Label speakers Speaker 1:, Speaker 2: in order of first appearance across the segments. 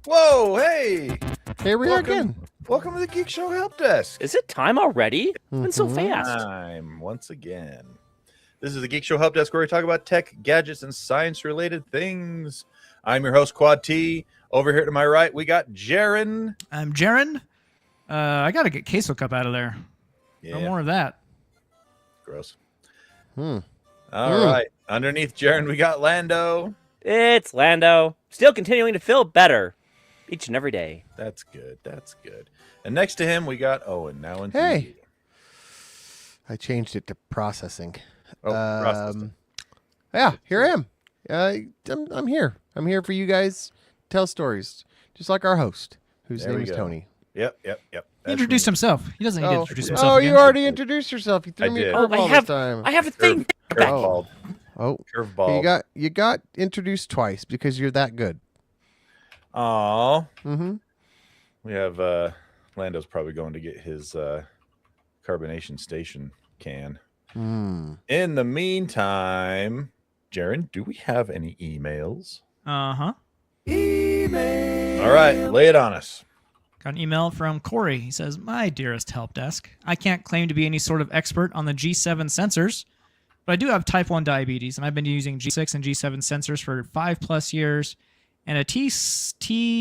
Speaker 1: Whoa, hey!
Speaker 2: Here we are again.
Speaker 1: Welcome to the Geekshow Helpdesk.
Speaker 3: Is it time already? It's been so fast.
Speaker 1: Time once again. This is the Geekshow Helpdesk, where we talk about tech, gadgets, and science-related things. I'm your host, Quad T. Over here to my right, we got Jaren.
Speaker 4: I'm Jaren. I gotta get Queso Cup out of there.
Speaker 1: Yeah,
Speaker 4: No more of that.
Speaker 1: gross. All right. Underneath Jaren, we got Lando.
Speaker 3: It's Lando. Still continuing to feel better each and every day.
Speaker 1: That's good. That's good. And next to him, we got Owen. Now in
Speaker 2: Hey. I changed it to processing.
Speaker 1: processing.
Speaker 2: Yeah, here I am. I'm here. I'm here for you guys. Tell stories, just like our host, whose
Speaker 1: There
Speaker 2: name
Speaker 1: we
Speaker 2: is
Speaker 1: go.
Speaker 2: Tony.
Speaker 1: Yep.
Speaker 4: He
Speaker 1: That's
Speaker 4: introduced
Speaker 1: me.
Speaker 4: himself. He doesn't need to introduce himself
Speaker 2: Oh,
Speaker 4: again.
Speaker 2: you already introduced yourself. You threw
Speaker 1: I
Speaker 2: me a
Speaker 1: did.
Speaker 2: curveball this time.
Speaker 3: I have a thing.
Speaker 1: Curveball.
Speaker 2: Oh,
Speaker 1: Curveball.
Speaker 2: you got introduced twice because you're that good.
Speaker 1: Aw.
Speaker 2: Mm-hmm.
Speaker 1: We have Lando's probably going to get his carbonation station can. In the meantime, Jaren, do we have any emails?
Speaker 4: Uh-huh.
Speaker 1: All right, lay it on us.
Speaker 4: Got an email from Corey. He says, "My dearest help desk, I can't claim to be any sort of expert on the G7 sensors, but I do have type 1 diabetes, and I've been using G6 and G7 sensors for 5+ years, and a T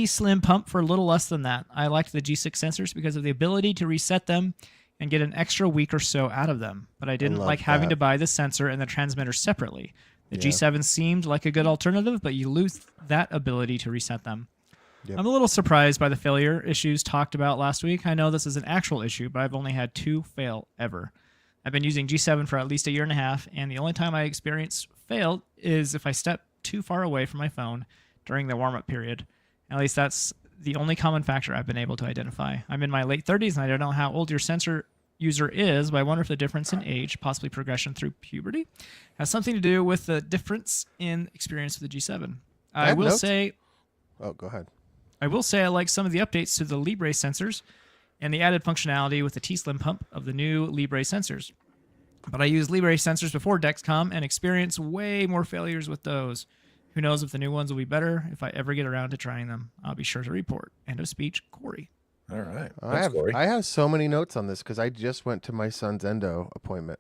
Speaker 4: Slim pump for a little less than that. I liked the G6 sensors because of the ability to reset them and get an extra week or so out of them, but I didn't
Speaker 2: love
Speaker 4: like having
Speaker 2: that.
Speaker 4: to buy the sensor and the transmitter separately. The
Speaker 2: Yeah.
Speaker 4: G7 seemed like a good alternative, but you lose that ability to reset them.
Speaker 2: Yep.
Speaker 4: I'm a little surprised by the failure issues talked about last week. I know this is an actual issue, but I've only had 2 fail ever. I've been using G7 for at least a year and a half, and the only time I experience failed is if I step too far away from my phone during the warm-up period. At least that's the only common factor I've been able to identify. I'm in my late 30s, and I don't know how old your sensor user is, but I wonder if the difference in age, possibly progression through puberty, has something to do with the difference in experience with the G7. I
Speaker 2: have
Speaker 4: will
Speaker 2: notes.
Speaker 4: say
Speaker 2: Oh, go ahead.
Speaker 4: I like some of the updates to the Libre sensors and the added functionality with the T-Slim pump of the new Libre sensors. But I used Libre sensors before Dexcom and experienced way more failures with those. Who knows if the new ones will be better if I ever get around to trying them. I'll be sure to report. End of speech, Corey.
Speaker 1: All right.
Speaker 2: I
Speaker 1: Corey.
Speaker 2: have so many notes on this because I just went to my son's endo appointment,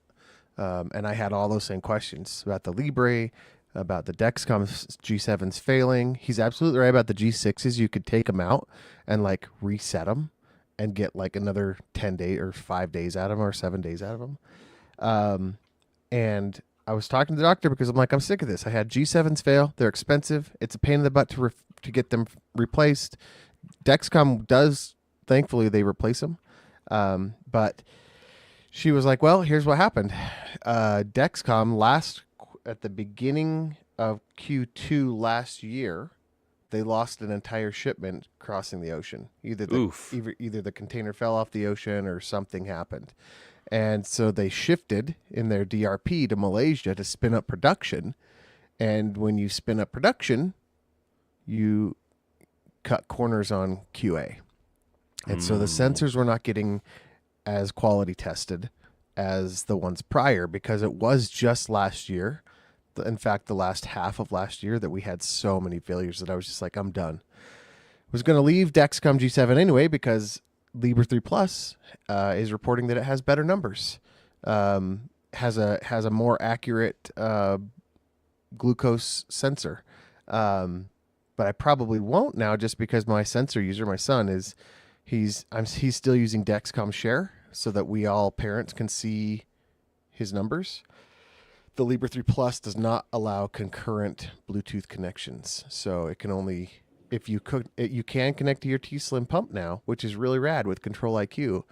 Speaker 2: and I had all those same questions about the Libre, about the Dexcom G7s failing. He's absolutely right about the G6s. You could take them out and like reset them and get like another 10 days or 5 days out of them or 7 days out of them. And I was talking to the doctor because I'm like, I'm sick of this. I had G7s fail. They're expensive. It's a pain in the butt to get them replaced. Dexcom does, thankfully, they replace them. But she was like, well, here's what happened. Dexcom at the beginning of Q2 last year, they lost an entire shipment crossing the ocean. Either the container fell off the ocean or something happened. And so they shifted in their DRP to Malaysia to spin up production. And when you spin up production, you cut corners on QA. And so the sensors were not getting as quality tested as the ones prior because it was just last year. In fact, the last half of last year that we had so many failures that I was just like, I'm done. I was going to leave Dexcom G7 anyway because Libre 3 Plus is reporting that it has better numbers, has a more accurate glucose sensor. But I probably won't now just because my sensor user, my son, he's still using Dexcom Share so that we all parents can see his numbers. The Libre 3 Plus does not allow concurrent Bluetooth connections, so it can only you can connect to your T-Slim pump now, which is really rad with Control IQ,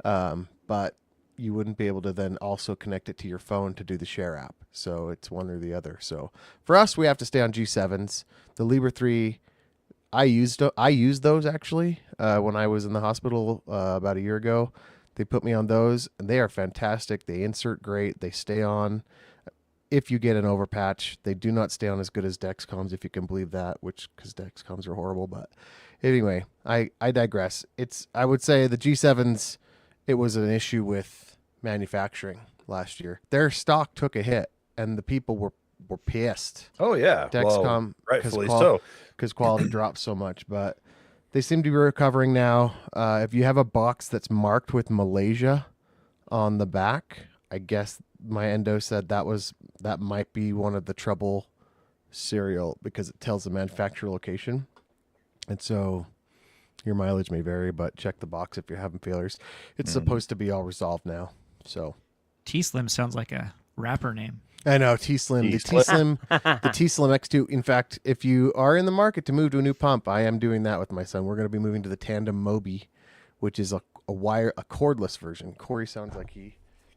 Speaker 2: but you wouldn't be able to then also connect it to your phone to do the Share app. So it's one or the other. So for us, we have to stay on G7s. The Libre 3, I used those actually when I was in the hospital about a year ago. They put me on those, and they are fantastic. They insert great. They stay on. If you get an overpatch, they do not stay on as good as Dexcoms, if you can believe that, because Dexcoms are horrible. But anyway, I digress. I would say the G7s, it was an issue with manufacturing last year. Their stock took a hit, and the people were pissed.
Speaker 1: Oh, yeah.
Speaker 2: Dexcom,
Speaker 1: rightfully so.
Speaker 2: because quality dropped so much. But They seem to be recovering now. If you have a box that's marked with Malaysia on the back, I guess my endo said that might be one of the trouble cereal because it tells the manufacturer location. And so your mileage may vary, but check the box if you're having failures. It's supposed to be all resolved now. So
Speaker 4: T-Slim sounds like a rapper name.
Speaker 2: I know T-Slim, the T-Slim, the T-Slim X2. In fact, if you are in the market to move to a new pump, I am doing that with my son. We're going to be moving to the Tandem Mobi, which is a cordless version. Corey sounds like he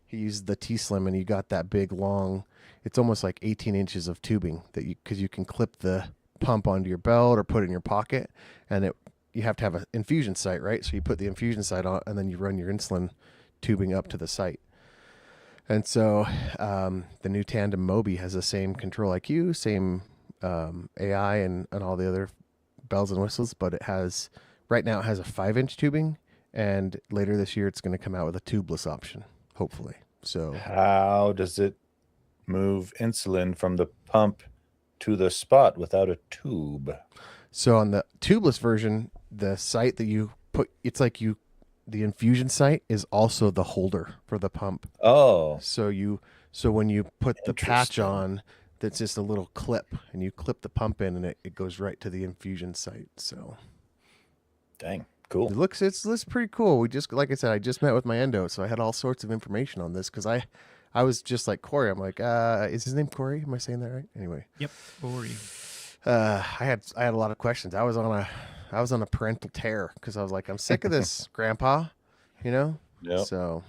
Speaker 2: used the T-Slim, and you got that big long. It's almost like 18 inches of tubing because you can clip the pump onto your belt or put it in your pocket, and you have to have an infusion site, right? So you put the infusion site on, and then you run your insulin tubing up to the site. And so the new Tandem Mobi has the same control IQ, same AI, and all the other bells and whistles, but right now it has a 5-inch tubing, and later this year it's going to come out with a tubeless option, hopefully. So
Speaker 1: how does it move insulin from the pump to the spot without a tube?
Speaker 2: So on the tubeless version, the site that you put, it's like the infusion site is also the holder for the pump.
Speaker 1: Oh,
Speaker 2: So when you put the patch
Speaker 1: Interesting.
Speaker 2: on, that's just a little clip, and you clip the pump in, and it goes right to the infusion site. So
Speaker 1: dang, cool.
Speaker 2: it looks pretty cool. Like I said, I just met with my endo, so I had all sorts of information on this because I was just like Corey. I'm like, is his name Corey? Am I saying that right? Anyway,
Speaker 4: Yep. Corey.
Speaker 2: I had a lot of questions. I was on a parental tear because I was like, I'm sick of this, Grandpa. You know.
Speaker 1: Yep.
Speaker 2: So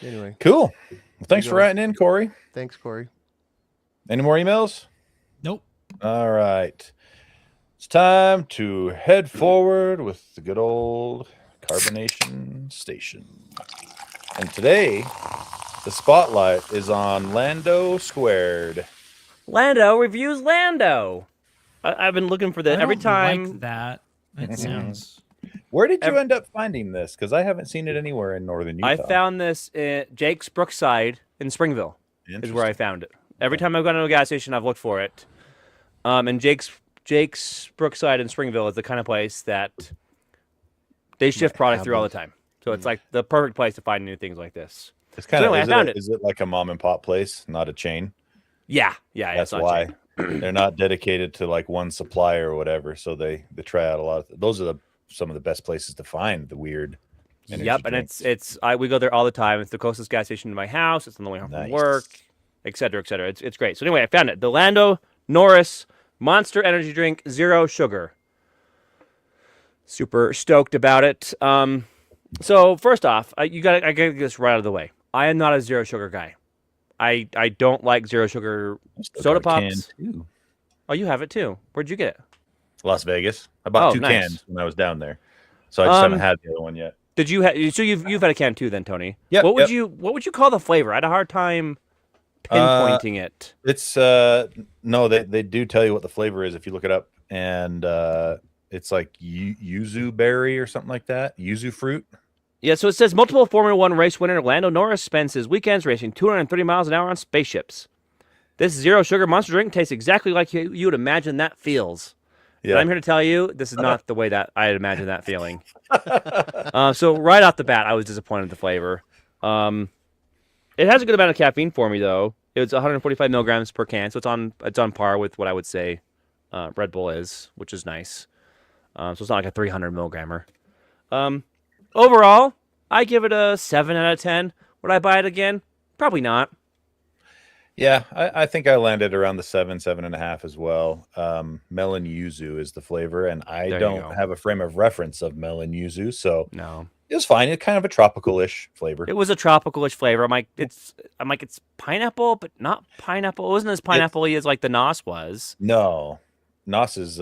Speaker 2: anyway,
Speaker 1: Cool. Well, thanks
Speaker 2: You
Speaker 1: for
Speaker 2: go.
Speaker 1: writing in, Corey.
Speaker 2: thanks, Corey.
Speaker 1: Any more emails?
Speaker 4: Nope.
Speaker 1: All right. It's time to head forward with the good old carbonation station. And today, the spotlight is on Lando Squared.
Speaker 3: Lando reviews Lando. I've been looking for this
Speaker 4: I
Speaker 3: every
Speaker 4: don't
Speaker 3: time.
Speaker 4: like that. It sounds.
Speaker 1: Where did you end up finding this? Because I haven't seen it anywhere in northern Utah.
Speaker 3: I found this at Jake's Brookside in Springville. Is where I found it. Every time I've gone to a gas station, I've looked for it. And Jake's Brookside in Springville is the kind of place that they shift product through all the time. So it's like the perfect place to find new things like this.
Speaker 1: It's kind
Speaker 3: So
Speaker 1: of.
Speaker 3: anyway, I found it.
Speaker 1: Is it like a mom and pop place, not a chain?
Speaker 3: Yeah.
Speaker 1: That's
Speaker 3: it's not
Speaker 1: why
Speaker 3: cheap.
Speaker 1: they're not dedicated to like one supplier or whatever. So they try out a lot. Those are some of the best places to find the weird. energy
Speaker 3: Yep, and
Speaker 1: drinks.
Speaker 3: we go there all the time. It's the closest gas station to my house. It's on the way home
Speaker 1: Nice.
Speaker 3: from work, et cetera, et cetera. It's great. So anyway, I found it. The Lando Norris Monster Energy Drink, 0 sugar. Super stoked about it. So first off, I gotta get this right out of the way. I am not a 0 sugar guy. I don't like 0 sugar
Speaker 1: Still
Speaker 3: soda
Speaker 1: got a can,
Speaker 3: pops.
Speaker 1: too.
Speaker 3: Oh, you have it too. Where'd you get it?
Speaker 1: Las Vegas. I bought 2
Speaker 3: nice.
Speaker 1: cans when I was down there, so I just haven't had the other one yet.
Speaker 3: Did you so you've had a can too then, Tony?
Speaker 1: Yep,
Speaker 3: What would
Speaker 1: yep.
Speaker 3: you call the flavor? I had a hard time pinpointing it.
Speaker 1: It's no, they do tell you what the flavor is if you look it up, and it's like yuzu berry or something like that. Yuzu fruit.
Speaker 3: Yeah, so it says multiple Formula One race winner Lando Norris spends his weekends racing 230 miles an hour on spaceships. This 0 sugar monster drink tastes exactly like you would imagine that feels.
Speaker 1: Yeah.
Speaker 3: And I'm here to tell you, this is not the way that I imagine that feeling. So right off the bat, I was disappointed with the flavor. It has a good amount of caffeine for me, though. It's 145 milligrams per can, so it's on par with what I would say Red Bull is, which is nice. So it's not like a 300 milligrammer. Overall, I give it a 7 out of 10. Would I buy it again? Probably not.
Speaker 1: Yeah, I think I landed around the 7.5 as well. Melon yuzu is the flavor, and I
Speaker 3: There you
Speaker 1: don't
Speaker 3: go.
Speaker 1: have a frame of reference of melon yuzu, so
Speaker 3: No.
Speaker 1: it was fine. It's kind of a tropical-ish flavor.
Speaker 3: It was a tropical-ish flavor. I'm like, it's pineapple, but not pineapple. It wasn't as pineapple-y as like the Nos was.
Speaker 1: No, Nos is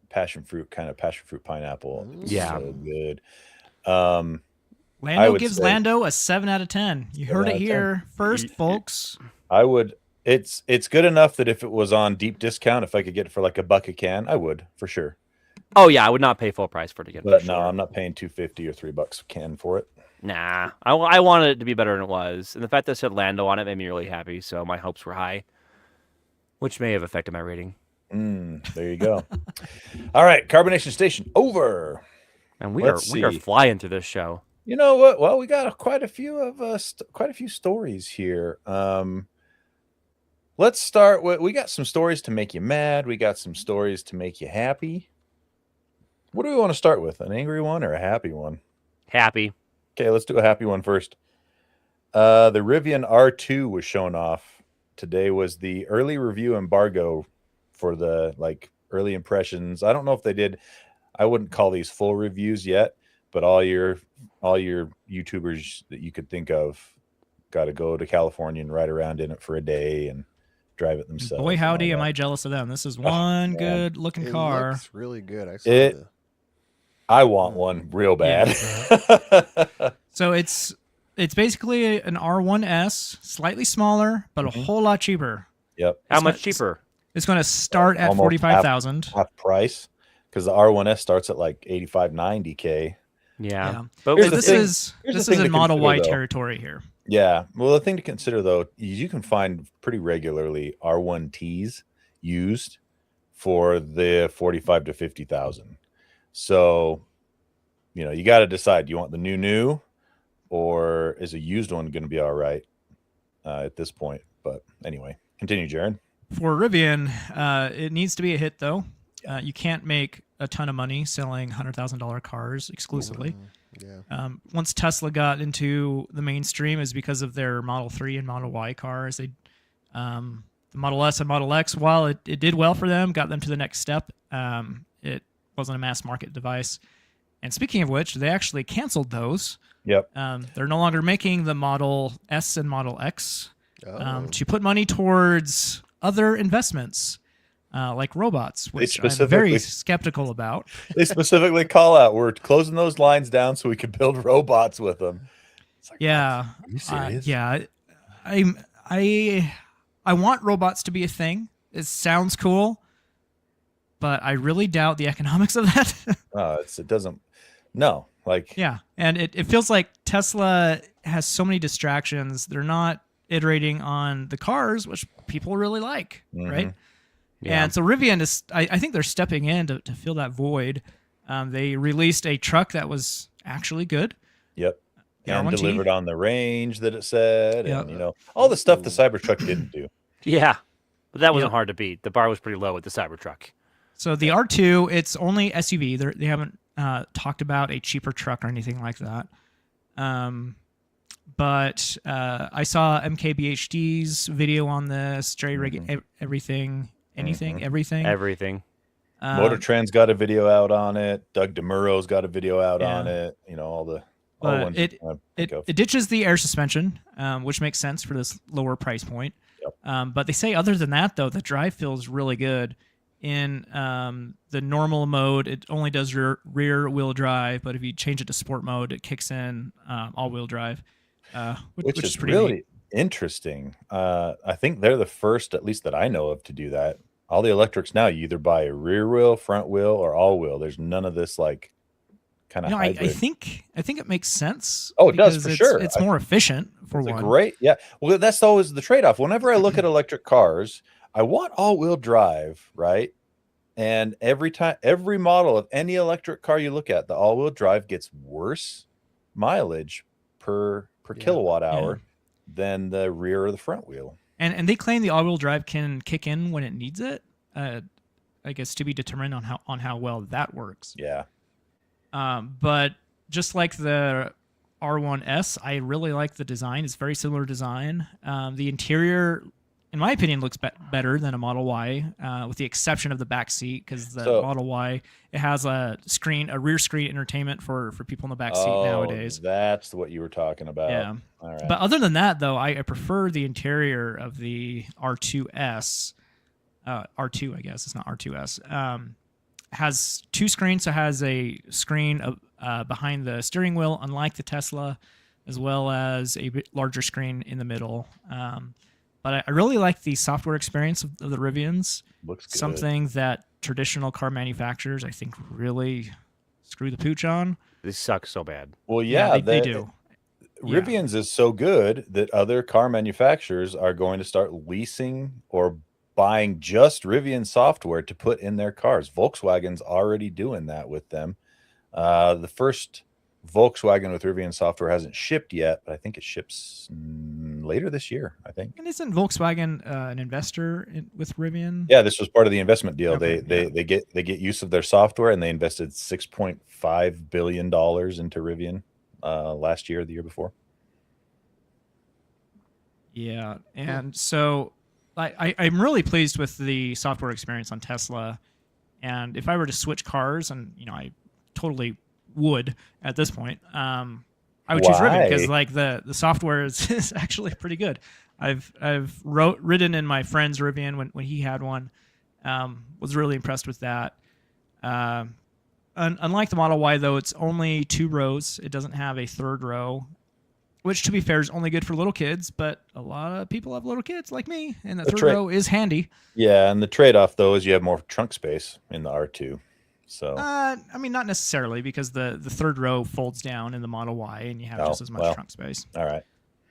Speaker 1: passion fruit pineapple.
Speaker 3: Yeah.
Speaker 1: So good.
Speaker 4: Lando
Speaker 1: would
Speaker 4: gives
Speaker 1: say-
Speaker 4: Lando a 7 out of 10. You
Speaker 1: 7
Speaker 4: heard
Speaker 1: out
Speaker 4: it
Speaker 1: of 10.
Speaker 4: here first, folks.
Speaker 1: I would. It's good enough that if it was on deep discount, if I could get it for like $1 a can, I would for sure.
Speaker 3: Oh yeah, I would not pay full price for it again.
Speaker 1: But
Speaker 3: for
Speaker 1: no,
Speaker 3: sure.
Speaker 1: I'm not paying $2.50 or $3 a can for it.
Speaker 3: Nah, I wanted it to be better than it was, and the fact that it said Lando on it made me really happy. So my hopes were high, which may have affected my rating.
Speaker 1: There you go. All right, carbonation station over.
Speaker 3: And we
Speaker 1: Let's
Speaker 3: are
Speaker 1: see.
Speaker 3: flying through this show.
Speaker 1: You know what? Well, we got quite a few stories here. Let's start with, we got some stories to make you mad. We got some stories to make you happy. What do we want to start with? An angry one or a happy one?
Speaker 3: Happy.
Speaker 1: Okay, let's do a happy one first. The Rivian R2 was shown off. Today was the early review embargo for the early impressions. I don't know if they did. I wouldn't call these full reviews yet, but all your YouTubers that you could think of got to go to California and ride around in it for a day and drive it themselves.
Speaker 4: Boy, howdy, am I jealous of them. This is one good looking
Speaker 2: It
Speaker 4: car.
Speaker 2: looks really good.
Speaker 1: I want one real bad.
Speaker 4: So it's basically an R1S, slightly smaller, but a whole lot cheaper.
Speaker 1: Yep.
Speaker 3: How much cheaper?
Speaker 4: It's going to start at
Speaker 1: Almost
Speaker 4: $45,000.
Speaker 1: half price, because the R1S starts at like 85, 90K.
Speaker 3: Yeah. But
Speaker 1: Here's
Speaker 4: This
Speaker 1: the thing-
Speaker 4: is
Speaker 1: here's
Speaker 4: this
Speaker 1: the
Speaker 4: is
Speaker 1: thing
Speaker 4: in
Speaker 1: to
Speaker 4: Model Y
Speaker 1: consider, though.
Speaker 4: territory here.
Speaker 1: Yeah. Well, the thing to consider, though, is you can find pretty regularly R1Ts used for the 45 to 50,000. So, you got to decide. Do you want the new, or is a used one going to be all right at this point? But anyway, continue, Jared.
Speaker 4: For Rivian, it needs to be a hit, though. You can't make a ton of money selling $100,000 cars exclusively.
Speaker 2: Yeah.
Speaker 4: Once Tesla got into the mainstream is because of their Model 3 and Model Y cars. The Model S and Model X, while it did well for them, got them to the next step, it wasn't a mass market device. And speaking of which, they actually canceled those.
Speaker 1: Yep.
Speaker 4: They're no longer making the Model S and Model X
Speaker 2: Oh.
Speaker 4: to put money towards other investments, like robots, which I'm very
Speaker 1: specifically-
Speaker 4: skeptical about.
Speaker 1: They specifically call out, we're closing those lines down so we can build robots with them. It's like,
Speaker 4: Yeah.
Speaker 1: are you serious?
Speaker 4: Yeah. I want robots to be a thing. It sounds cool, but I really doubt the economics of that.
Speaker 1: It doesn't. No,
Speaker 4: Yeah. And it feels like Tesla has so many distractions. They're not iterating on the cars, which people really like, right?
Speaker 3: Yeah.
Speaker 4: And so Rivian is, I think they're stepping in to fill that void. They released a truck that was actually good.
Speaker 1: Yep.
Speaker 4: The
Speaker 1: And
Speaker 4: R1T.
Speaker 1: delivered on the range that it said,
Speaker 4: Yep.
Speaker 1: and all the stuff the Cybertruck didn't do.
Speaker 3: Yeah. But that wasn't
Speaker 4: Yep.
Speaker 3: hard to beat. The bar was pretty low with the Cybertruck.
Speaker 4: So the R2, it's only SUV. They haven't talked about a cheaper truck or anything like that. But I saw MKBHD's video on this, Jerry Rig everything, anything, everything.
Speaker 3: Everything.
Speaker 1: Motor Trend's got a video out on it. Doug DeMuro's got a video out
Speaker 4: Yeah.
Speaker 1: on it. All the
Speaker 4: But
Speaker 1: ones
Speaker 4: it-
Speaker 1: you can think of.
Speaker 4: It ditches the air suspension, which makes sense for this lower price point.
Speaker 1: Yep.
Speaker 4: But they say other than that, though, the drive feels really good. In the normal mode, it only does rear wheel drive, but if you change it to sport mode, it kicks in all wheel drive,
Speaker 1: which is
Speaker 4: pretty
Speaker 1: really
Speaker 4: neat.
Speaker 1: interesting. I think they're the first, at least that I know of, to do that. All the electrics now, you either buy a rear wheel, front wheel, or all wheel. There's none of this kind of
Speaker 4: I
Speaker 1: hybrid.
Speaker 4: think it makes sense.
Speaker 1: Oh, it does,
Speaker 4: because
Speaker 1: for
Speaker 4: it's,
Speaker 1: sure.
Speaker 4: It's more efficient for
Speaker 1: It's a
Speaker 4: one.
Speaker 1: great, yeah. Well, that's always the trade-off. Whenever I look at electric cars, I want all-wheel drive, right? And every model of any electric car you look at, the all-wheel drive gets worse mileage per kilowatt hour than the rear or the front wheel.
Speaker 4: And they claim the all-wheel drive can kick in when it needs it. I guess to be determined on how well that works.
Speaker 1: Yeah.
Speaker 4: But just like the R1S, I really like the design. It's very similar design. The interior, in my opinion, looks better than a Model Y, with the exception of the back seat, because the Model Y, it has a rear screen entertainment for people in the back seat nowadays.
Speaker 1: That's what you were talking about.
Speaker 4: Yeah.
Speaker 1: All right.
Speaker 4: But other than that, though, I prefer the interior of the R2S. R2, I guess it's not R2S. Has two screens, so it has a screen behind the steering wheel, unlike the Tesla, as well as a bit larger screen in the middle. But I really like the software experience of the Rivians.
Speaker 1: Looks good.
Speaker 4: Something that traditional car manufacturers, I think, really screw the pooch on.
Speaker 3: They suck so bad.
Speaker 1: Well, yeah,
Speaker 4: they do.
Speaker 1: Rivian's is so good that other car manufacturers are going to start leasing or buying just Rivian software to put in their cars. Volkswagen's already doing that with them. The first Volkswagen with Rivian software hasn't shipped yet, but I think it ships later this year, I think.
Speaker 4: And isn't Volkswagen an investor with Rivian?
Speaker 1: Yeah, this was part of the investment deal.
Speaker 4: Okay,
Speaker 1: They get use of their software, and they invested $6.5 billion into Rivian last year, the year before.
Speaker 4: Yeah, and so I'm really pleased with the software experience on Tesla. And if I were to switch cars, and I totally would at this point, I would choose Rivian because like the software is actually pretty good. I've ridden in my friend's Rivian when he had one. Was really impressed with that. Unlike the Model Y, though, it's only 2 rows. It doesn't have a third row, which, to be fair, is only good for little kids. But a lot of people have little kids like me, and the third row is handy.
Speaker 1: Yeah, and the trade-off, though, is you have more trunk space in the R2. So
Speaker 4: I mean, not necessarily, because the third row folds down in the Model Y, and you have just as much trunk space.
Speaker 1: All right.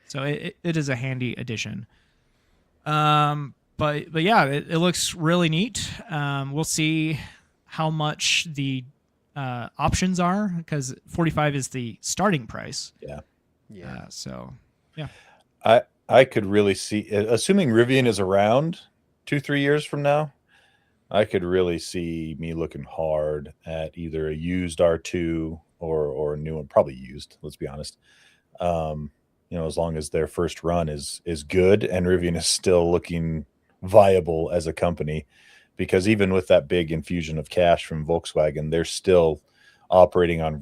Speaker 4: So it is a handy addition. But yeah, it looks really neat. We'll see how much the options are, because $45 is the starting price.
Speaker 1: Yeah.
Speaker 4: So yeah.
Speaker 1: I could really see, assuming Rivian is around 2-3 years from now, I could really see me looking hard at either a used R2 or a new one, probably used, let's be honest. As long as their first run is good and Rivian is still looking viable as a company, because even with that big infusion of cash from Volkswagen, they're still operating on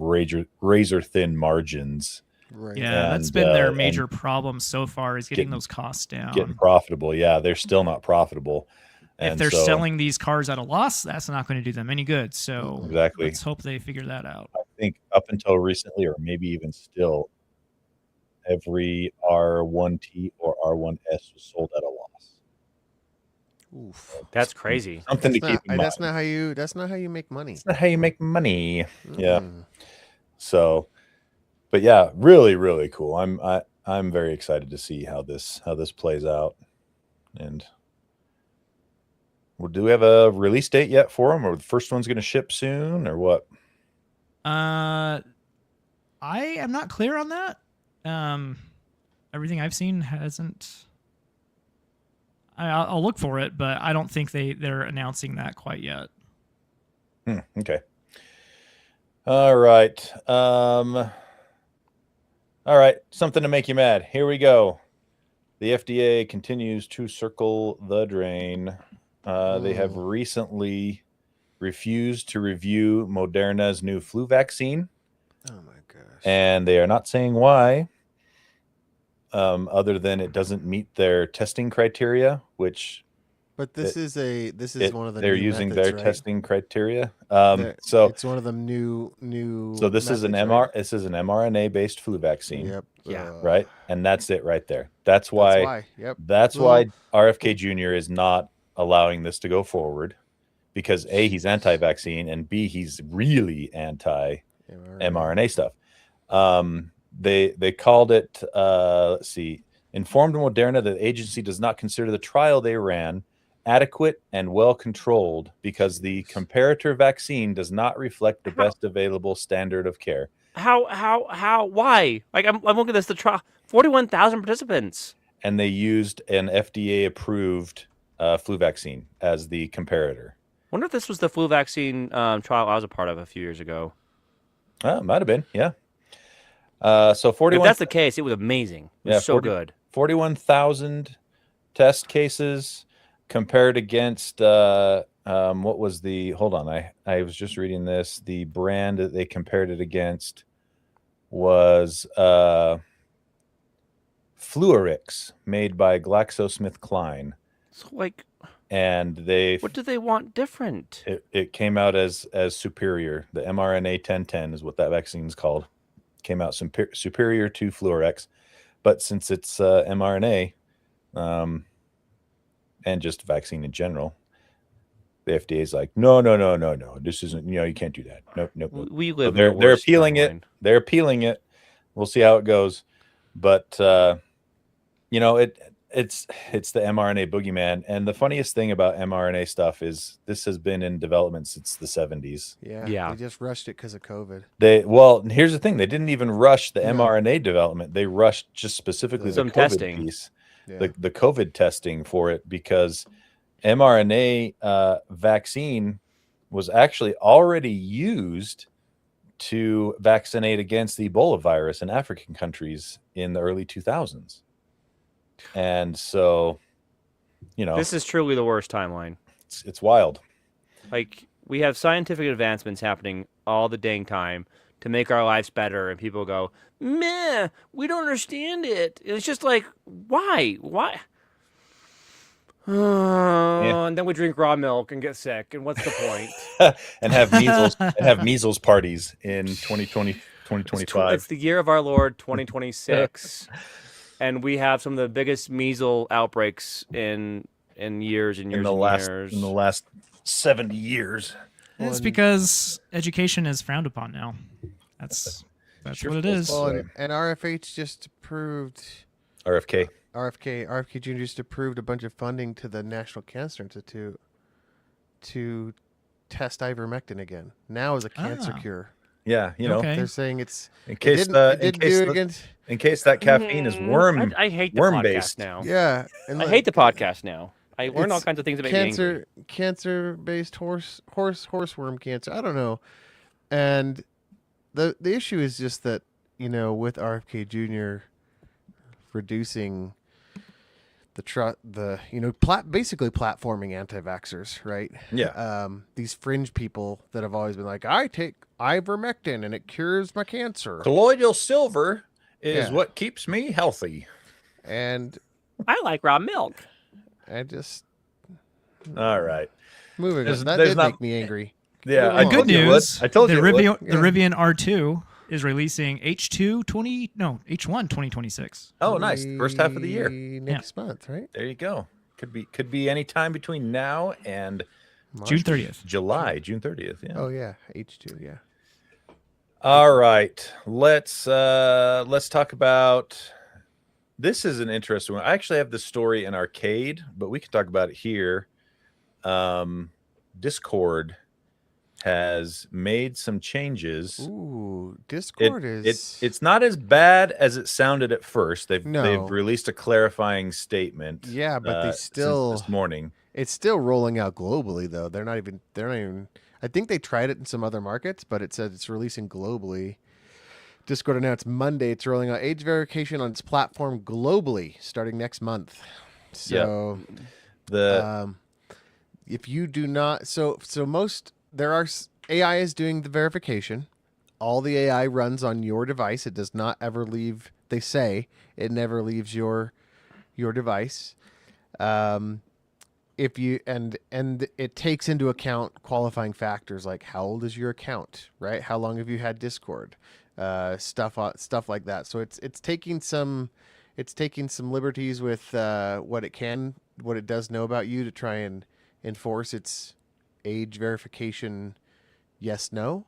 Speaker 1: razor thin margins.
Speaker 2: Right.
Speaker 4: Yeah, that's been their major problem so far, is getting those costs down.
Speaker 1: Getting profitable. Yeah, they're still not profitable.
Speaker 4: If they're selling these cars at a loss, that's not going to do them any good. So
Speaker 1: exactly,
Speaker 4: let's hope they figure that out.
Speaker 1: I think up until recently, or maybe even still, every R1T or R1S was sold at a loss.
Speaker 2: Oof.
Speaker 3: That's crazy.
Speaker 1: Something to keep in mind.
Speaker 2: That's not how you make money.
Speaker 1: That's not how you make money. Yeah. So, but yeah, really, really cool. I'm very excited to see how this plays out. And do we have a release date yet for them, or the first one's going to ship soon, or what?
Speaker 4: I am not clear on that. Everything I've seen hasn't. I'll look for it, but I don't think they're announcing that quite yet.
Speaker 1: Okay. All right. All right. Something to make you mad. Here we go. The FDA continues to circle the drain. They have recently refused to review Moderna's new flu vaccine.
Speaker 2: Oh my gosh. And
Speaker 1: they are not saying why, other than it doesn't meet their testing criteria, which.
Speaker 2: But this is one of the.
Speaker 1: They're using
Speaker 2: methods,
Speaker 1: their
Speaker 2: right?
Speaker 1: testing criteria. So
Speaker 2: it's one of them new.
Speaker 1: So this is
Speaker 2: methods,
Speaker 1: This is an mRNA based flu vaccine.
Speaker 2: Yep.
Speaker 3: Yeah.
Speaker 1: Right, and that's it right there. That's why.
Speaker 2: Yep.
Speaker 1: That's why RFK Jr. is not allowing this to go forward, because A, he's anti-vaccine, and B, he's really anti-mRNA stuff. They called it, let's see, informed Moderna that the agency does not consider the trial they ran adequate and well controlled because the comparator vaccine does not reflect the best available standard of care.
Speaker 3: Why? Like, I'm looking at this, the trial, 41,000 participants.
Speaker 1: And they used an FDA-approved flu vaccine as the comparator.
Speaker 3: Wonder if this was the flu vaccine trial I was a part of a few years ago.
Speaker 1: It might have been, yeah. So 41.
Speaker 3: If that's the case, it was amazing. It was so good.
Speaker 1: 41,000 test cases compared against what was the? Hold on, I was just reading this. The brand that they compared it against was Fluorix, made by GlaxoSmithKline.
Speaker 3: So, like,
Speaker 1: and what
Speaker 3: do they want different?
Speaker 1: It came out as superior. The mRNA 1010 is what that vaccine is called. Came out superior to Fluorix, but since it's mRNA, and just vaccine in general, the FDA is like, no. This isn't. You can't do that. Nope.
Speaker 3: We live.
Speaker 1: So they're appealing it. They're appealing it. We'll see how it goes, but it's the mRNA boogeyman. And the funniest thing about mRNA stuff is this has been in development since the 70s.
Speaker 3: Yeah.
Speaker 2: They just rushed it because of COVID.
Speaker 1: Well, here's the thing: they didn't even rush the
Speaker 2: No.
Speaker 1: mRNA development. They rushed just specifically the
Speaker 3: Some
Speaker 1: COVID
Speaker 3: testing.
Speaker 1: piece,
Speaker 2: Yeah.
Speaker 1: the COVID testing for it, because mRNA vaccine was actually already used to vaccinate against the Ebola virus in African countries in the early 2000s. And so,
Speaker 3: This is truly the worst timeline.
Speaker 1: it's wild.
Speaker 3: Like, we have scientific advancements happening all the dang time to make our lives better, and people go, meh, we don't understand it. It's just like, why? And then we drink raw milk and get sick, and what's the point?
Speaker 1: and have measles parties in 2020, 2025.
Speaker 3: It's the year of our Lord 2026, and we have some of the biggest measles outbreaks in years and years
Speaker 1: in the
Speaker 3: and
Speaker 1: last
Speaker 3: years.
Speaker 1: in the last 70 years.
Speaker 4: It's because education is frowned upon now. That's
Speaker 1: Sure
Speaker 4: what it
Speaker 1: feels
Speaker 4: is.
Speaker 1: so.
Speaker 2: Well, and RFH just approved.
Speaker 1: RFK.
Speaker 2: RFK Jr. just approved a bunch of funding to the National Cancer Institute to test ivermectin again. Now as a cancer
Speaker 4: Ah.
Speaker 2: cure.
Speaker 1: Yeah,
Speaker 4: Okay.
Speaker 2: They're saying it's
Speaker 1: in case in case that caffeine is worm
Speaker 3: I hate the
Speaker 1: worm
Speaker 3: podcast
Speaker 1: based.
Speaker 3: now.
Speaker 2: yeah. And
Speaker 3: I hate the podcast now. I learn all
Speaker 2: It's
Speaker 3: kinds of things that make me angry.
Speaker 2: cancer-based horseworm cancer. I don't know. And the issue is just that, with RFK Jr. reducing basically platforming anti-vaxxers, right?
Speaker 1: Yeah.
Speaker 2: These fringe people that have always been like, I take ivermectin and it cures my cancer.
Speaker 1: Colloidal silver is
Speaker 2: Yeah.
Speaker 1: what keeps me healthy.
Speaker 2: And
Speaker 3: I like raw milk.
Speaker 2: I just
Speaker 1: All right.
Speaker 2: moving
Speaker 1: There's-
Speaker 2: on. That
Speaker 1: there's
Speaker 2: did
Speaker 1: not-
Speaker 2: make me angry.
Speaker 1: Yeah,
Speaker 2: Move
Speaker 1: I
Speaker 2: on.
Speaker 1: told
Speaker 4: Good
Speaker 1: you it would.
Speaker 4: news.
Speaker 1: I told
Speaker 4: the
Speaker 1: you it would.
Speaker 4: The Rivian R2 is releasing H1 2026.
Speaker 1: Oh, nice. First half of the year.
Speaker 2: Next month, right?
Speaker 1: There you go. Could be any time between now and
Speaker 4: June 30th.
Speaker 1: June 30th. Yeah.
Speaker 2: Oh yeah, H2. Yeah.
Speaker 1: All right. Let's talk about this. Is an interesting one. I actually have the story in Arcade, but we can talk about it here. Discord has made some changes.
Speaker 2: Ooh, Discord is.
Speaker 1: It's not as bad as it sounded at first. They've
Speaker 2: No.
Speaker 1: released a clarifying statement.
Speaker 2: Yeah, but they
Speaker 1: since
Speaker 2: still.
Speaker 1: this morning.
Speaker 2: It's still rolling out globally though. They're not even. I think they tried it in some other markets, but it said it's releasing globally. Discord announced Monday it's rolling out age verification on its platform globally starting next month. So if you do not, AI is doing the verification. All the AI runs on your device. It does not ever leave. They say it never leaves your device. If you and it takes into account qualifying factors like how old is your account, right? How long have you had Discord? Stuff like that. So it's taking some liberties with what it does know about you to try and enforce its age verification. Yes, no.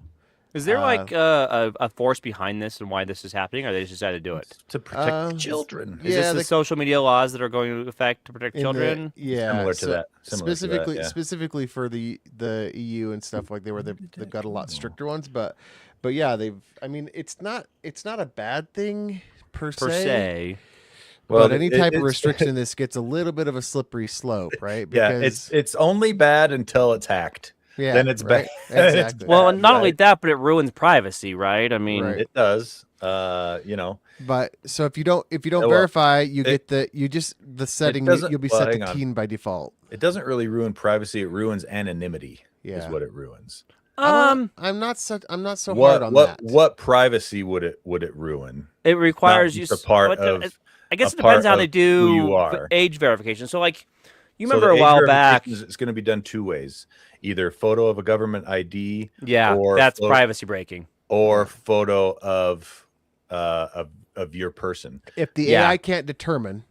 Speaker 3: Is there like a force behind this and why this is happening, or they just decided to do it?
Speaker 1: To protect children.
Speaker 3: Is this the social media laws that are going into effect to protect children?
Speaker 1: Similar to that.
Speaker 2: Specifically for the EU and stuff like they've got a lot stricter ones, but yeah, it's not a bad thing per se.
Speaker 1: Well,
Speaker 2: But any type of restriction, this gets a little bit of a slippery slope, right?
Speaker 1: Because it's only bad until it's hacked.
Speaker 2: Yeah,
Speaker 1: then it's
Speaker 2: right?
Speaker 1: bad.
Speaker 2: Exactly.
Speaker 3: Well, and not only that, but it ruins privacy, right? I mean,
Speaker 2: Right.
Speaker 1: It does.
Speaker 2: But so if you don't
Speaker 1: well,
Speaker 2: verify, the setting
Speaker 1: doesn't-
Speaker 2: you'll be
Speaker 1: well,
Speaker 2: set
Speaker 1: hang
Speaker 2: to
Speaker 1: on.
Speaker 2: teen by default.
Speaker 1: It doesn't really ruin privacy. It ruins anonymity. Is
Speaker 2: Yeah.
Speaker 1: what it ruins.
Speaker 2: I'm not so hard on that.
Speaker 1: What privacy would it ruin?
Speaker 3: it requires you.
Speaker 1: just a part
Speaker 3: but,
Speaker 1: of-
Speaker 3: I guess
Speaker 1: a
Speaker 3: it depends
Speaker 1: part
Speaker 3: how they
Speaker 1: of
Speaker 3: do
Speaker 1: who you are.
Speaker 3: age verification. So, like, you
Speaker 1: So
Speaker 3: remember
Speaker 1: the
Speaker 3: a
Speaker 1: age
Speaker 3: while back.
Speaker 1: verification It's going to be done two ways: either photo of a government ID,
Speaker 3: Yeah,
Speaker 1: or
Speaker 3: that's
Speaker 1: photo-
Speaker 3: privacy breaking.
Speaker 1: or photo of your person.
Speaker 2: If the
Speaker 3: Yeah.
Speaker 2: AI can't determine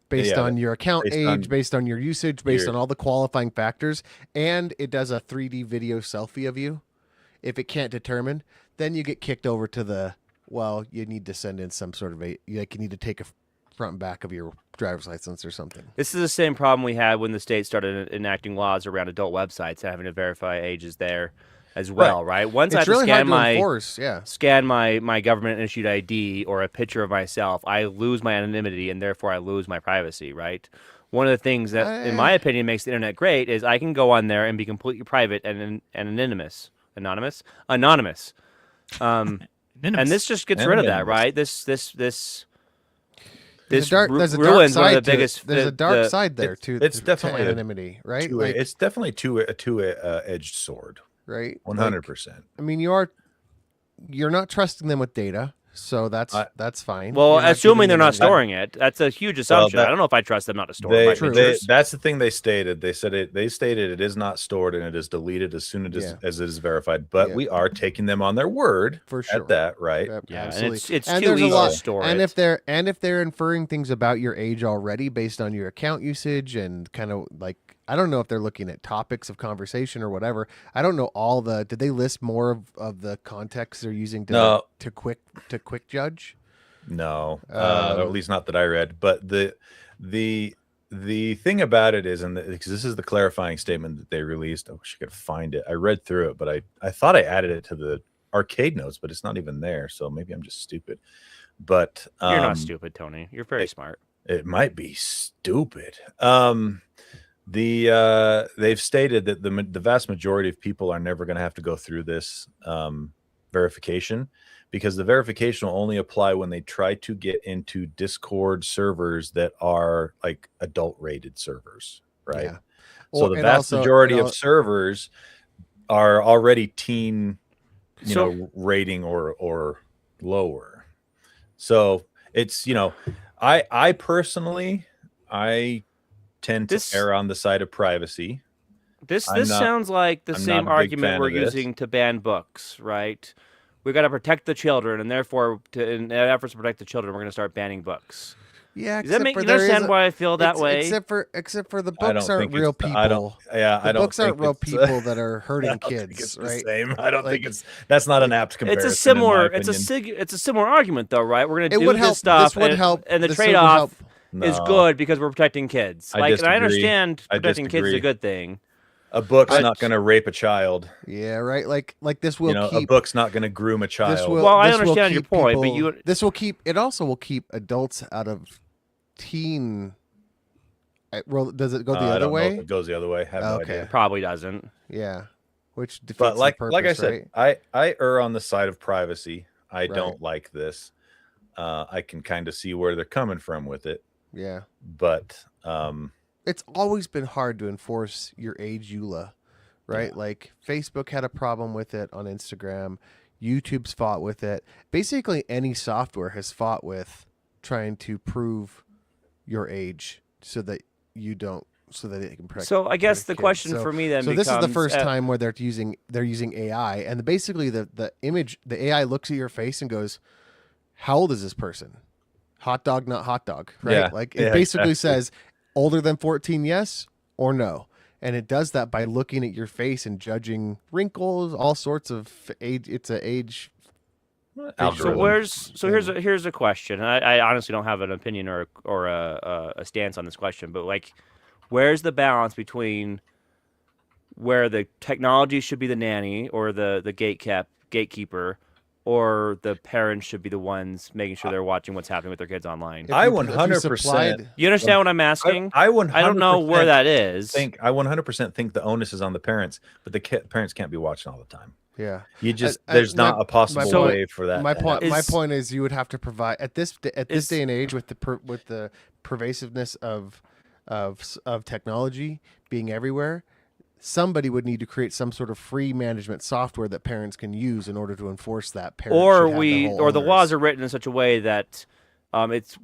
Speaker 2: based
Speaker 1: Yeah,
Speaker 2: on your account
Speaker 1: based
Speaker 2: age,
Speaker 1: on
Speaker 2: based on your usage, based
Speaker 1: your-
Speaker 2: on all the qualifying factors, and it does a 3D video selfie of you, if it can't determine, then you get kicked over to you need to send in some sort of you need to take a front and back of your driver's license or something.
Speaker 3: This is the same problem we had when the state started enacting laws around adult websites, having to verify ages there as well, right? Once I
Speaker 2: It's
Speaker 3: have
Speaker 2: really
Speaker 3: to
Speaker 2: hard
Speaker 3: scan
Speaker 2: to enforce. Yeah.
Speaker 3: scan my government issued ID or a picture of myself, I lose my anonymity and therefore I lose my privacy, right? One of the things that, in my opinion, makes the internet great is I can go on there and be completely private and anonymous. And this just gets rid of that, right? This
Speaker 2: There's a dark
Speaker 3: ruins one of the
Speaker 2: side to it.
Speaker 3: biggest.
Speaker 2: There's a dark side there
Speaker 1: It's
Speaker 2: to
Speaker 1: definitely
Speaker 2: anonymity, right?
Speaker 1: It's definitely a two-edged sword.
Speaker 2: Right.
Speaker 1: 100%.
Speaker 2: I mean, you're not trusting them with data, so that's fine.
Speaker 3: Well,
Speaker 2: You're not
Speaker 3: assuming
Speaker 2: giving
Speaker 3: they're
Speaker 2: them
Speaker 3: not storing it, that's a huge assumption. I don't know if I trust them not to store my pictures.
Speaker 1: That's the thing they stated. They stated it is not stored and it is deleted as soon as it is verified. But we are taking them on their word
Speaker 2: for sure
Speaker 1: at that, right?
Speaker 3: Yeah,
Speaker 2: absolutely.
Speaker 3: and it's
Speaker 2: and
Speaker 3: too easy to store
Speaker 2: and
Speaker 3: it.
Speaker 2: if they're inferring things about your age already based on your account usage and kind of like, I don't know if they're looking at topics of conversation or whatever. I don't know did they list more of the context they're using to quick judge?
Speaker 1: No, or at least not that I read. But the thing about it is, because this is the clarifying statement that they released. I wish I could find it. I read through it, but I thought I added it to the arcade notes, but it's not even there. So maybe I'm just stupid. But
Speaker 3: you're not stupid, Tony. You're very smart.
Speaker 1: It might be stupid. They've stated that the vast majority of people are never going to have to go through this verification, because the verification will only apply when they try to get into Discord servers that are like adult rated servers, right?
Speaker 2: Yeah.
Speaker 1: So the vast majority of servers are already teen, rating or lower. So it's, I personally, I tend to err on the side of privacy.
Speaker 3: This sounds like the same argument we're using to ban books, right? We got to protect the children, and therefore, in efforts to protect the children, we're going to start banning books.
Speaker 2: Yeah,
Speaker 3: does that make you understand why I feel that way?
Speaker 2: Except for the books aren't real people.
Speaker 1: The
Speaker 2: books aren't real people that are hurting kids, right?
Speaker 1: Same. I don't think that's not an apt comparison.
Speaker 3: It's a similar argument, though, right? We're going to do this stuff, and the trade-off is good because we're protecting kids. And I understand protecting kids is a good thing.
Speaker 1: A book's not going to rape a child.
Speaker 2: Yeah, right. Like this will keep.
Speaker 1: A book's not going to groom a child.
Speaker 3: I understand your point, but
Speaker 2: this will keep. It also will keep adults out of teen. Does it go the other way?
Speaker 1: I don't know if it goes the other way. I have no idea.
Speaker 3: Probably doesn't.
Speaker 2: Yeah, which defeats
Speaker 1: but like
Speaker 2: the purpose,
Speaker 1: like I said,
Speaker 2: right?
Speaker 1: I err on the side of privacy. I don't like this. I can kind of see where they're coming from with it.
Speaker 2: Yeah,
Speaker 1: but
Speaker 2: it's always been hard to enforce your age EULA, right? Yeah. Like Facebook had a problem with it on Instagram. YouTube's fought with it. Basically, any software has fought with trying to prove your age so that it can protect.
Speaker 3: So I guess the question for me then becomes,
Speaker 2: this is the first time where they're using AI, and basically the AI looks at your face and goes, "How old is this person? Hot dog, not hot dog," right?
Speaker 1: Yeah.
Speaker 2: Like it basically says, older than 14, yes or no. And it does that by looking at your face and judging wrinkles, all sorts of age. It's an age.
Speaker 3: So here's a question. I honestly don't have an opinion or a stance on this question, but like, where's the balance between where the technology should be the nanny or the gatekeeper, or the parents should be the ones making sure they're watching what's happening with their kids online?
Speaker 1: I 100%.
Speaker 3: You understand what I'm asking?
Speaker 1: I 100%.
Speaker 3: I don't know where that is.
Speaker 1: I 100% think the onus is on the parents, but the parents can't be watching all the time.
Speaker 2: Yeah,
Speaker 1: there's not a possible way for that.
Speaker 2: My point is you would have to provide at this day and age with the pervasiveness of technology being everywhere. Somebody would need to create some sort of free management software that parents can use in order to enforce that.
Speaker 3: Or the laws are written in such a way that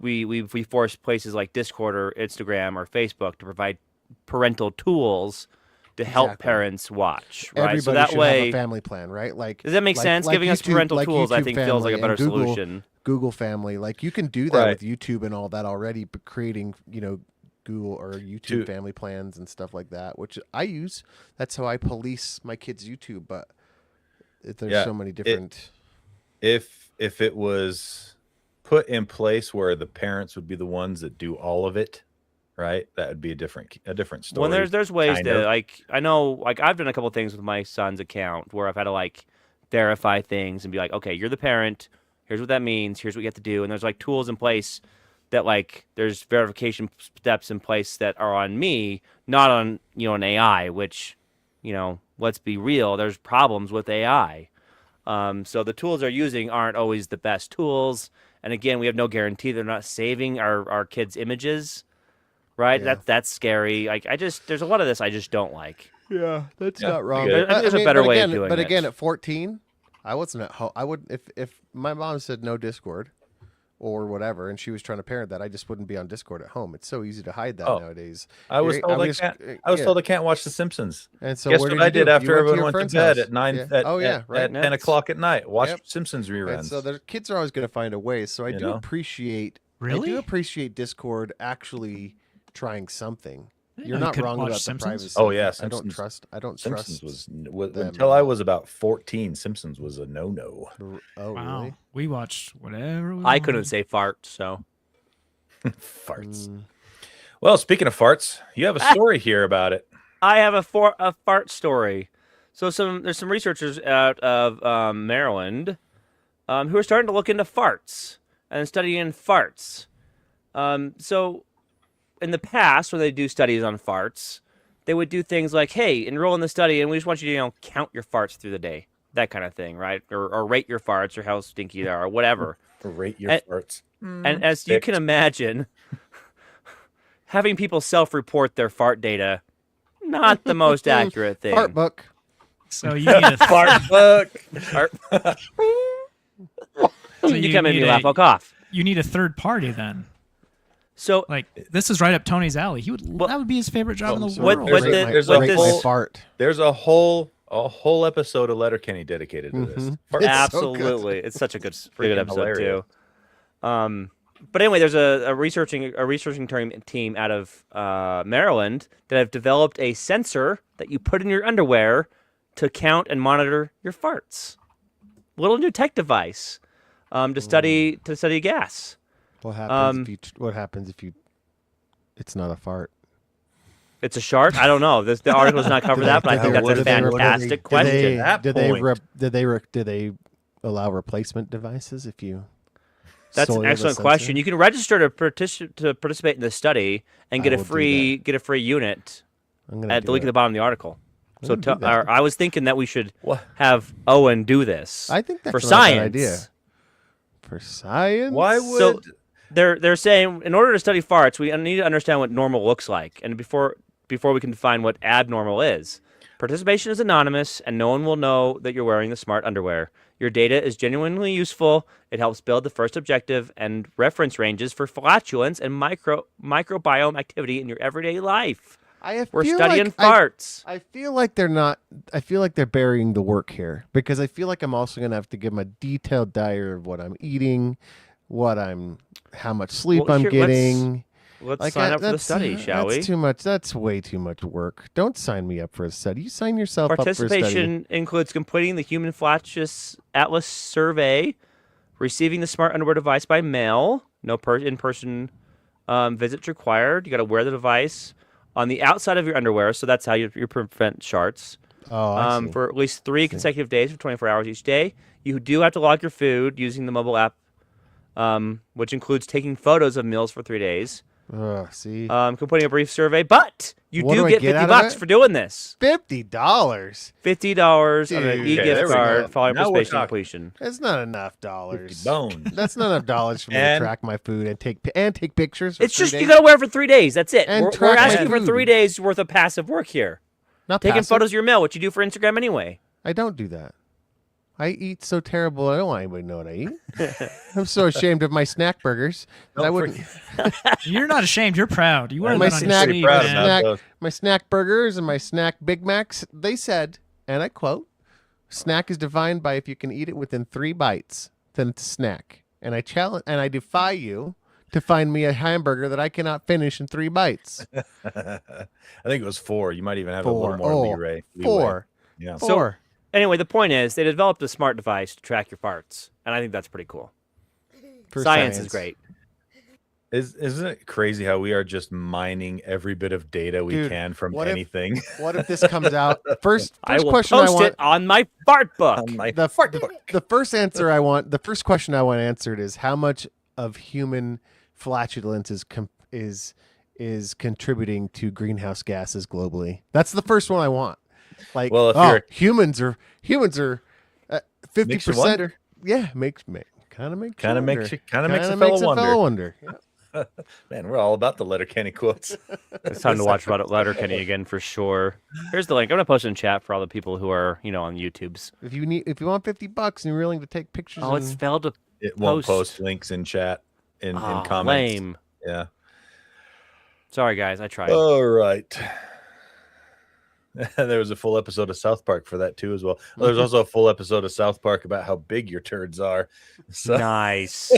Speaker 3: we force places like Discord or Instagram or Facebook to provide parental tools to help parents watch. Right,
Speaker 2: everybody
Speaker 3: so that
Speaker 2: should
Speaker 3: way
Speaker 2: have a family plan, right? Like,
Speaker 3: does that make sense?
Speaker 2: Like
Speaker 3: Giving us parental tools, I think, feels like a better
Speaker 2: Google,
Speaker 3: solution.
Speaker 2: Google Family, like you can do that with YouTube and all that already, but creating Google or YouTube family plans and stuff like that, which I use. That's how I police my kids' YouTube. But there's so many different.
Speaker 1: If it was put in place where the parents would be the ones that do all of it, right? That would be a different story.
Speaker 3: Well, there's ways
Speaker 1: kind
Speaker 3: to
Speaker 1: of.
Speaker 3: like. I know, like I've done a couple things with my son's account where I've had to like verify things and be like, okay, you're the parent. Here's what that means. Here's what you have to do. And there's like tools in place that like there's verification steps in place that are on me, not on an AI. Which, let's be real. There's problems with AI. So the tools they're using aren't always the best tools. And again, we have no guarantee they're not saving our kids' images. Right,
Speaker 2: Yeah.
Speaker 3: that's scary. Like there's a lot of this I just don't like.
Speaker 2: Yeah, that's
Speaker 1: Yeah,
Speaker 2: not wrong.
Speaker 1: I
Speaker 3: think there's a better way of doing
Speaker 2: But
Speaker 3: it.
Speaker 2: again, at 14, I wasn't at home. I would if my mom said no Discord or whatever, and she was trying to parent that, I just wouldn't be on Discord at home. It's so easy to hide that
Speaker 1: Oh,
Speaker 2: nowadays.
Speaker 1: I was
Speaker 2: You're-
Speaker 1: told I
Speaker 2: just-
Speaker 1: can't. I was
Speaker 2: yeah.
Speaker 1: told I can't watch The Simpsons.
Speaker 2: And so
Speaker 1: Guess
Speaker 2: what
Speaker 1: what
Speaker 2: did
Speaker 1: I
Speaker 2: you
Speaker 1: did
Speaker 2: do?
Speaker 1: after
Speaker 2: You
Speaker 1: everyone
Speaker 2: your
Speaker 1: went to
Speaker 2: friend's
Speaker 1: bed
Speaker 2: house.
Speaker 1: at 9
Speaker 2: Yeah.
Speaker 1: at,
Speaker 2: Oh yeah,
Speaker 1: at,
Speaker 2: right.
Speaker 1: at 10 o'clock at night? Watch
Speaker 2: Yep.
Speaker 1: Simpsons reruns.
Speaker 2: And so the kids are always going to find a way. So I
Speaker 1: You
Speaker 2: do
Speaker 1: know?
Speaker 2: appreciate. I
Speaker 4: Really?
Speaker 2: do appreciate Discord actually trying something.
Speaker 4: I didn't
Speaker 2: You're
Speaker 4: know you
Speaker 2: not
Speaker 4: couldn't
Speaker 2: wrong
Speaker 4: watch
Speaker 2: about
Speaker 4: Simpsons.
Speaker 2: the privacy.
Speaker 1: Oh, yeah,
Speaker 2: I don't
Speaker 1: Simpsons-
Speaker 2: trust. I don't
Speaker 1: Simpsons
Speaker 2: trust.
Speaker 1: was
Speaker 2: them
Speaker 1: until
Speaker 2: at
Speaker 1: I
Speaker 2: all.
Speaker 1: was about 14. Simpsons was a no.
Speaker 2: Oh
Speaker 4: Wow.
Speaker 2: really?
Speaker 4: We watched whatever. We
Speaker 3: I couldn't
Speaker 4: wanted.
Speaker 3: say fart, so
Speaker 1: Farts.
Speaker 2: Mm.
Speaker 1: Well, speaking of farts, you have a story here about it.
Speaker 3: I have a fart story. So there's some researchers out of Maryland who are starting to look into farts and studying farts. So in the past, when they do studies on farts, they would do things like, "Hey, enroll in the study, and we just want you to count your farts through the day," that kind of thing, right? Or rate your farts, or how stinky they are, or whatever.
Speaker 1: Rate your
Speaker 3: And-
Speaker 1: farts.
Speaker 3: And as you can imagine, having people self-report their fart data, not the most accurate thing.
Speaker 2: Fart book.
Speaker 4: So you need a
Speaker 1: Fart book.
Speaker 3: Fart-
Speaker 4: So
Speaker 3: you can't make me
Speaker 4: need
Speaker 3: laugh.
Speaker 4: a-
Speaker 3: I'll cough.
Speaker 4: You need a third party then.
Speaker 3: So
Speaker 4: Like this is right up Tony's alley. He would
Speaker 3: Well,
Speaker 4: that would be his favorite job in the
Speaker 2: So
Speaker 3: what-
Speaker 4: world.
Speaker 3: what
Speaker 2: rate
Speaker 3: the-
Speaker 2: my-
Speaker 1: there's a
Speaker 2: rate my
Speaker 1: whole-
Speaker 2: fart.
Speaker 1: There's a whole episode of Letterkenny dedicated to this.
Speaker 2: Mhm.
Speaker 1: Fart-
Speaker 2: It's so good.
Speaker 3: absolutely, it's such a good
Speaker 1: Freaking
Speaker 3: episode
Speaker 1: hilarious.
Speaker 3: too. But anyway, there's a researching team out of Maryland that have developed a sensor that you put in your underwear to count and monitor your farts. Little new tech device to study gas.
Speaker 2: What happens if you? What happens if you? It's not a fart.
Speaker 3: It's a shark. I don't know. The article does not cover that, but I think that's a fantastic question.
Speaker 1: At that point.
Speaker 2: Did they allow replacement devices if you?
Speaker 3: That's an
Speaker 2: soil the
Speaker 3: excellent
Speaker 2: sensor?
Speaker 3: question. You can register to participate in the study and get
Speaker 2: I
Speaker 3: a
Speaker 2: will do
Speaker 3: free unit
Speaker 2: I'm gonna
Speaker 3: at the
Speaker 2: do
Speaker 3: link at
Speaker 2: it.
Speaker 3: the bottom of the article. So
Speaker 2: I'm gonna do that.
Speaker 3: I was thinking that we should
Speaker 1: What?
Speaker 3: have Owen do this.
Speaker 2: I think that's
Speaker 3: for
Speaker 2: not a bad
Speaker 3: science.
Speaker 2: idea. For science.
Speaker 1: Why would
Speaker 3: So they're saying in order to study farts, we need to understand what normal looks like, and before we can define what abnormal is. Participation is anonymous, and no one will know that you're wearing the smart underwear. Your data is genuinely useful. It helps build the first objective and reference ranges for flatulence and microbiome activity in your everyday life. We're studying farts.
Speaker 2: I feel like they're not. I feel like they're burying the work here because I feel like I'm also gonna have to give them a detailed diary of what I'm eating, how much sleep
Speaker 3: Well,
Speaker 2: I'm
Speaker 3: here,
Speaker 2: getting.
Speaker 3: Let's
Speaker 2: Like,
Speaker 3: sign up for the
Speaker 2: that's-
Speaker 3: study, shall we?
Speaker 2: That's too much. That's way too much work. Don't sign me up for a study. You sign yourself up for a study.
Speaker 3: Participation includes completing the Human Flatulence Atlas survey, receiving the smart underwear device by mail. No in-person visits required. You got to wear the device on the outside of your underwear, so that's how you prevent sharts.
Speaker 2: Oh, I see.
Speaker 3: For at least 3 consecutive days for 24 hours each day. You do have to log your food using the mobile app, which includes taking photos of meals for 3 days.
Speaker 2: See,
Speaker 3: Completing a brief survey, but you
Speaker 2: What
Speaker 3: do
Speaker 2: do I
Speaker 3: get
Speaker 2: get out of
Speaker 3: $50
Speaker 2: it?
Speaker 3: for doing this.
Speaker 2: $50.
Speaker 3: $50 on an
Speaker 2: Dude.
Speaker 3: e-gift
Speaker 1: Okay, there we
Speaker 3: card
Speaker 1: go.
Speaker 3: following
Speaker 1: Now we're
Speaker 3: participation
Speaker 1: talking.
Speaker 3: completion.
Speaker 2: That's not enough dollars.
Speaker 1: bone?
Speaker 2: That's not enough dollars for me to
Speaker 1: And-
Speaker 2: track my food and take pictures. For
Speaker 3: It's
Speaker 2: 3
Speaker 3: just
Speaker 2: days.
Speaker 3: you gotta wear it for 3 days. That's it.
Speaker 2: And
Speaker 3: We're
Speaker 2: track my
Speaker 3: asking for
Speaker 2: food.
Speaker 3: 3 days worth of passive work here.
Speaker 2: Not
Speaker 3: Taking
Speaker 2: passive.
Speaker 3: photos of your meal, what you do for Instagram anyway.
Speaker 2: I don't do that. I eat so terrible. I don't want anybody to know what I eat. I'm so ashamed of my snack burgers that I
Speaker 1: Don't
Speaker 2: wouldn't.
Speaker 4: You're not ashamed. You're proud. You wear
Speaker 2: My
Speaker 4: that on
Speaker 2: snack-
Speaker 4: your sleeve,
Speaker 1: proud
Speaker 4: man.
Speaker 1: about
Speaker 2: snack-
Speaker 1: those.
Speaker 2: My snack burgers and my snack Big Macs. They said, and I quote, "Snack is defined by if you can eat it within 3 bites, then it's a snack." And I challenge and I defy you to find me a hamburger that I cannot finish in 3 bites.
Speaker 1: I think it was 4. You might even have a
Speaker 2: 4.
Speaker 1: little more
Speaker 2: Oh,
Speaker 1: leeway.
Speaker 2: 4.
Speaker 1: Yeah.
Speaker 2: 4.
Speaker 3: Anyway, the point is they developed a smart device to track your farts, and I think that's pretty cool.
Speaker 2: For
Speaker 3: Science is great.
Speaker 1: Isn't it crazy how we are just mining every bit of data we
Speaker 2: Dude,
Speaker 1: can from
Speaker 2: what if-
Speaker 1: anything?
Speaker 2: What if this comes out first?
Speaker 3: I
Speaker 2: First
Speaker 3: will
Speaker 2: question
Speaker 3: post
Speaker 2: I want.
Speaker 3: it on my fart book.
Speaker 1: On my
Speaker 2: The,
Speaker 1: fart book.
Speaker 2: the first answer I want. The first question I want answered is how much of human flatulence is contributing to greenhouse gases globally. That's the first one I want. Like,
Speaker 1: Well, if
Speaker 2: oh,
Speaker 1: you're
Speaker 2: humans are 50%.
Speaker 1: Makes you wonder.
Speaker 2: Yeah, kind of makes a fellow wonder. Yeah.
Speaker 1: Man, we're all about the Letterkenny quotes.
Speaker 3: It's time to watch about Letterkenny again for sure. Here's the link. I'm gonna post it in chat for all the people who are, on YouTube's.
Speaker 2: If you want $50 and you're willing to take pictures,
Speaker 3: Oh, it's failed to
Speaker 1: It won't
Speaker 3: Post.
Speaker 1: post links in chat in
Speaker 3: Oh,
Speaker 1: comments.
Speaker 3: lame.
Speaker 1: Yeah.
Speaker 3: Sorry, guys. I tried.
Speaker 1: All right. There was a full episode of South Park for that too, as well. There's also a full episode of South Park about how big your turds are. So,
Speaker 3: Nice.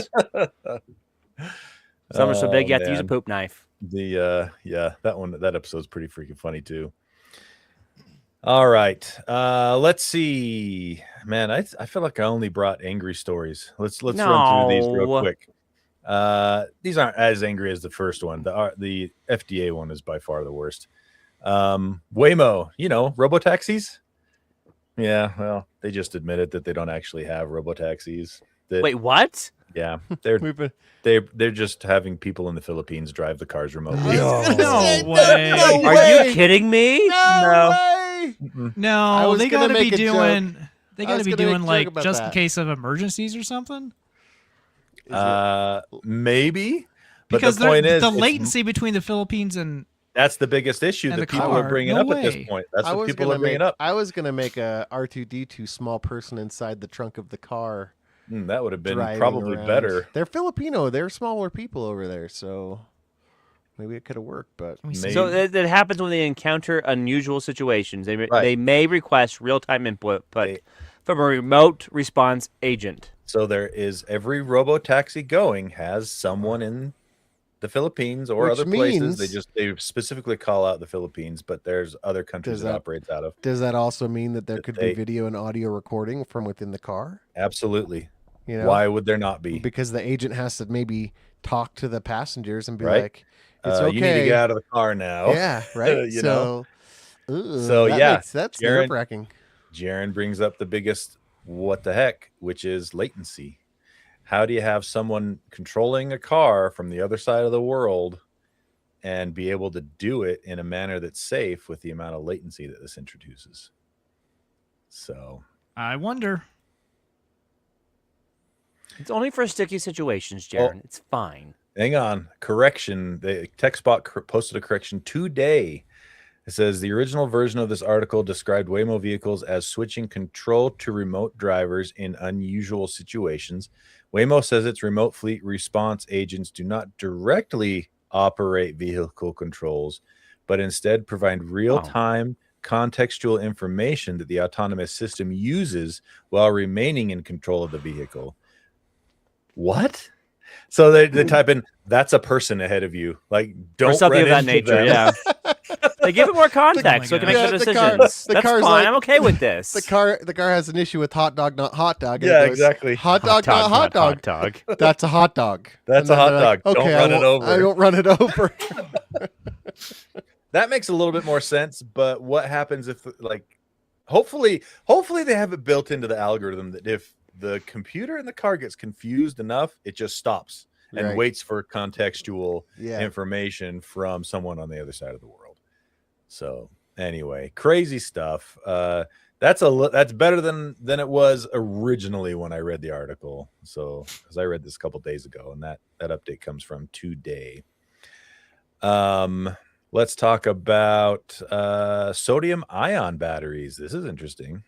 Speaker 3: Some are so big you have to use a
Speaker 1: man.
Speaker 3: poop knife.
Speaker 1: That episode's pretty freaking funny too. All right. Let's see. Man, I feel like I only brought angry stories. Let's run through these real
Speaker 3: No.
Speaker 1: quick. These aren't as angry as the first one. The FDA one is by far the worst. Waymo, robotaxis. Yeah, well, they just admitted that they don't actually have robotaxis.
Speaker 3: Wait, what?
Speaker 1: Yeah, they're
Speaker 2: We've been,
Speaker 1: they're just having people in the Philippines drive the cars remotely.
Speaker 4: No way.
Speaker 3: Are you kidding me?
Speaker 2: No way.
Speaker 1: Mm-mm.
Speaker 2: I
Speaker 4: No,
Speaker 2: was
Speaker 4: they
Speaker 2: gonna
Speaker 4: gotta be
Speaker 2: make a joke.
Speaker 4: doing. They
Speaker 2: I
Speaker 4: gotta
Speaker 2: was
Speaker 4: be
Speaker 2: gonna make a
Speaker 4: doing
Speaker 2: joke
Speaker 4: like
Speaker 2: about
Speaker 4: just in
Speaker 2: that.
Speaker 4: case of emergencies or something.
Speaker 1: Maybe, but
Speaker 4: Because
Speaker 1: the point is,
Speaker 4: the
Speaker 1: it's-
Speaker 4: latency between the Philippines and
Speaker 1: that's the biggest issue
Speaker 4: And
Speaker 1: that
Speaker 4: the
Speaker 1: people are
Speaker 4: car,
Speaker 1: bringing
Speaker 4: no
Speaker 1: up at this
Speaker 4: way.
Speaker 1: point. That's what people are bringing up.
Speaker 2: I was gonna make a R2D2 small person inside the trunk of the car.
Speaker 1: That would have been
Speaker 2: driving
Speaker 1: probably
Speaker 2: around.
Speaker 1: better.
Speaker 2: They're Filipino. They're smaller people over there, so maybe it could have worked. But
Speaker 4: Let me see.
Speaker 1: Maybe.
Speaker 3: So that happens when they encounter unusual situations. They may request real-time input
Speaker 1: They-
Speaker 3: from a remote response agent.
Speaker 1: So there is every robo-taxi going has someone in the Philippines or
Speaker 2: Which
Speaker 1: other places.
Speaker 2: means-
Speaker 1: They specifically call out the Philippines, but there's other countries
Speaker 2: Does
Speaker 1: that
Speaker 2: that-
Speaker 1: operates out of.
Speaker 2: does that also mean that there could
Speaker 1: They-
Speaker 2: be video and audio recording from within the car?
Speaker 1: Absolutely.
Speaker 2: You know,
Speaker 1: Why would there not be?
Speaker 2: because the agent has to maybe talk to the passengers and be
Speaker 1: Right.
Speaker 2: like, "It's okay."
Speaker 1: You need to get out of the car now.
Speaker 2: Yeah, right.
Speaker 1: You know?
Speaker 2: So
Speaker 1: yeah,
Speaker 2: that's
Speaker 1: Jared-
Speaker 2: nerve wracking.
Speaker 1: Jaron brings up the biggest what the heck, which is latency. How do you have someone controlling a car from the other side of the world and be able to do it in a manner that's safe with the amount of latency that this introduces? So,
Speaker 4: I wonder.
Speaker 3: It's only for sticky situations,
Speaker 1: Well-
Speaker 3: Jaron. It's fine.
Speaker 1: hang on. Correction. The TechSpot posted a correction today. It says the original version of this article described Waymo vehicles as switching control to remote drivers in unusual situations. Waymo says its remote fleet response agents do not directly operate vehicle controls, but instead provide real-time contextual information that the autonomous system uses while remaining in control of the vehicle. What? So they type in, that's a person ahead of you. Like, don't
Speaker 3: Or something of
Speaker 1: run
Speaker 3: that
Speaker 1: into
Speaker 3: nature,
Speaker 1: them.
Speaker 3: yeah. They give it more context so it can make
Speaker 2: Yeah,
Speaker 3: the
Speaker 2: the car-
Speaker 3: decisions.
Speaker 2: the
Speaker 3: That's
Speaker 2: car's
Speaker 3: fine.
Speaker 2: like-
Speaker 3: I'm okay with this.
Speaker 2: The car has an issue with hot dog, not hot dog. and
Speaker 1: Yeah,
Speaker 2: it goes,
Speaker 1: exactly.
Speaker 2: Hot dog, not hot dog.
Speaker 3: dog.
Speaker 2: That's a hot dog.
Speaker 1: That's
Speaker 2: And
Speaker 1: a
Speaker 2: then
Speaker 1: hot
Speaker 2: they're like,
Speaker 1: dog. Don't
Speaker 2: Okay,
Speaker 1: run
Speaker 2: I
Speaker 1: it
Speaker 2: won't-
Speaker 1: over.
Speaker 2: I don't run it over.
Speaker 1: That makes a little bit more sense, but what happens if, like, hopefully they have it built into the algorithm that if the computer in the car gets confused enough, it just stops and
Speaker 2: Right.
Speaker 1: waits for contextual
Speaker 2: Yeah.
Speaker 1: information from someone on the other side of the world. So anyway, crazy stuff. That's better than it was originally when I read the article. So because I read this a couple days ago, and that update comes from today. Let's talk about sodium ion batteries. This is interesting.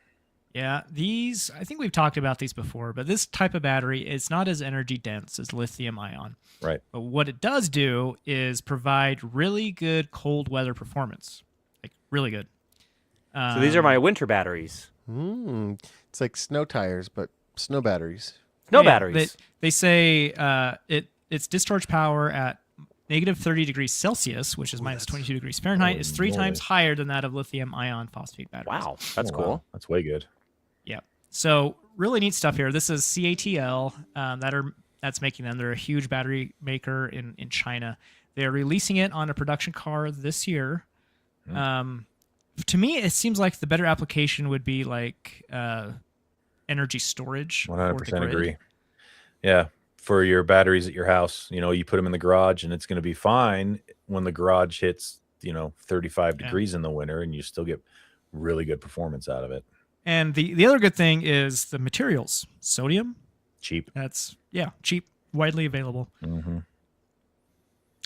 Speaker 4: Yeah, these, I think we've talked about these before, but this type of battery is not as energy dense as lithium ion.
Speaker 1: Right.
Speaker 4: But what it does do is provide really good cold weather performance. Like, really good.
Speaker 3: So these are my winter batteries.
Speaker 2: It's like snow tires, but snow batteries.
Speaker 3: No
Speaker 4: Yeah,
Speaker 3: batteries.
Speaker 4: They say its discharge power at negative 30 degrees Celsius, which is minus 22 degrees Fahrenheit, is 3 times higher than that of lithium ion phosphate batteries.
Speaker 3: Wow, that's
Speaker 1: Oh,
Speaker 3: cool.
Speaker 1: wow. That's way good.
Speaker 4: Yeah. So really neat stuff here. This is CATL that are that's making them. They're a huge battery maker in China. They're releasing it on a production car this year. To me, it seems like the better application would be like energy storage.
Speaker 1: 100% agree. Yeah, for your batteries at your house, you put them in the garage, and it's going to be fine when the garage hits 35 degrees in the winter, and you still get really good performance out of it.
Speaker 4: And the other good thing is the materials. Sodium,
Speaker 1: cheap.
Speaker 4: That's cheap, widely available.
Speaker 1: Mm-hmm.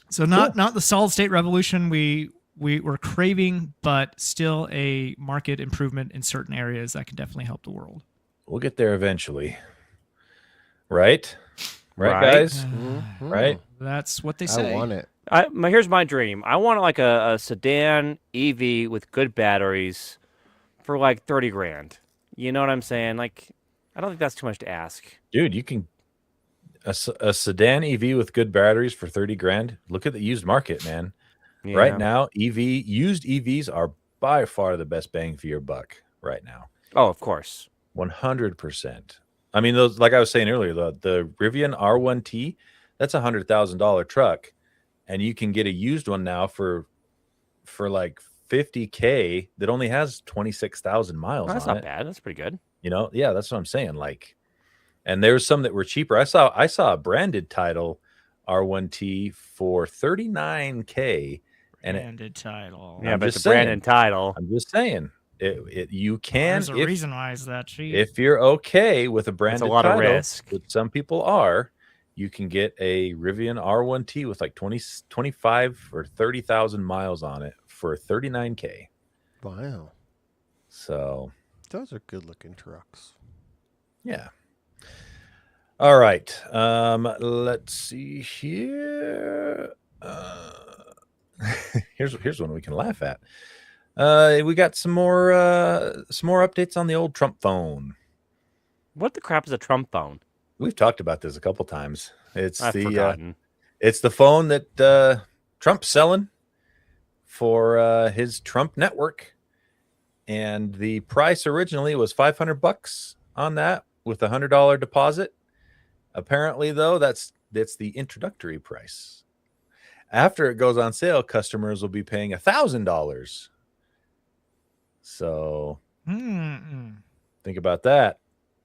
Speaker 4: So not the solid state revolution we were craving, but still a market improvement in certain areas that can definitely help the world.
Speaker 1: We'll get there eventually. Right, guys? Right?
Speaker 4: That's what they say.
Speaker 2: I want it.
Speaker 3: Here's my dream. I want like a sedan EV with good batteries for like 30 grand. You know what I'm saying? Like, I don't think that's too much to ask.
Speaker 1: Dude, you can a sedan EV with good batteries for 30 grand. Look at the used market, man. Yeah. Right now, used EVs are by far the best bang for your buck right now.
Speaker 3: Oh, of course.
Speaker 1: 100%. I mean, those, like I was saying earlier, the Rivian R1T, that's $100,000 truck, and you can get a used one now for like $50K that only has 26,000 miles.
Speaker 3: That's not bad. That's pretty good.
Speaker 1: Yeah, that's what I'm saying. Like, and there's some that were cheaper. I saw a branded title R1T for $39K.
Speaker 4: Branded title.
Speaker 3: Yeah, but it's a branded title.
Speaker 1: I'm just saying. You can.
Speaker 4: There's a reason why it's that cheap.
Speaker 1: If you're okay with a branded
Speaker 3: title, it's a lot of risk.
Speaker 1: Which some people are, you can get a Rivian R1T with like 25 or 30,000 miles on it for $39K.
Speaker 2: Wow.
Speaker 1: So
Speaker 2: those are good looking trucks.
Speaker 1: Yeah. All right. Let's see here. Here's one we can laugh at. We got some more updates on the old Trump phone.
Speaker 3: What the crap is a Trump phone?
Speaker 1: We've talked about this a couple times.
Speaker 3: I've forgotten.
Speaker 1: It's the phone that Trump's selling for his Trump network, and the price originally was $500 on that with a $100 deposit. Apparently, though, that's the introductory price. After it goes on sale, customers will be paying $1,000. So think about that.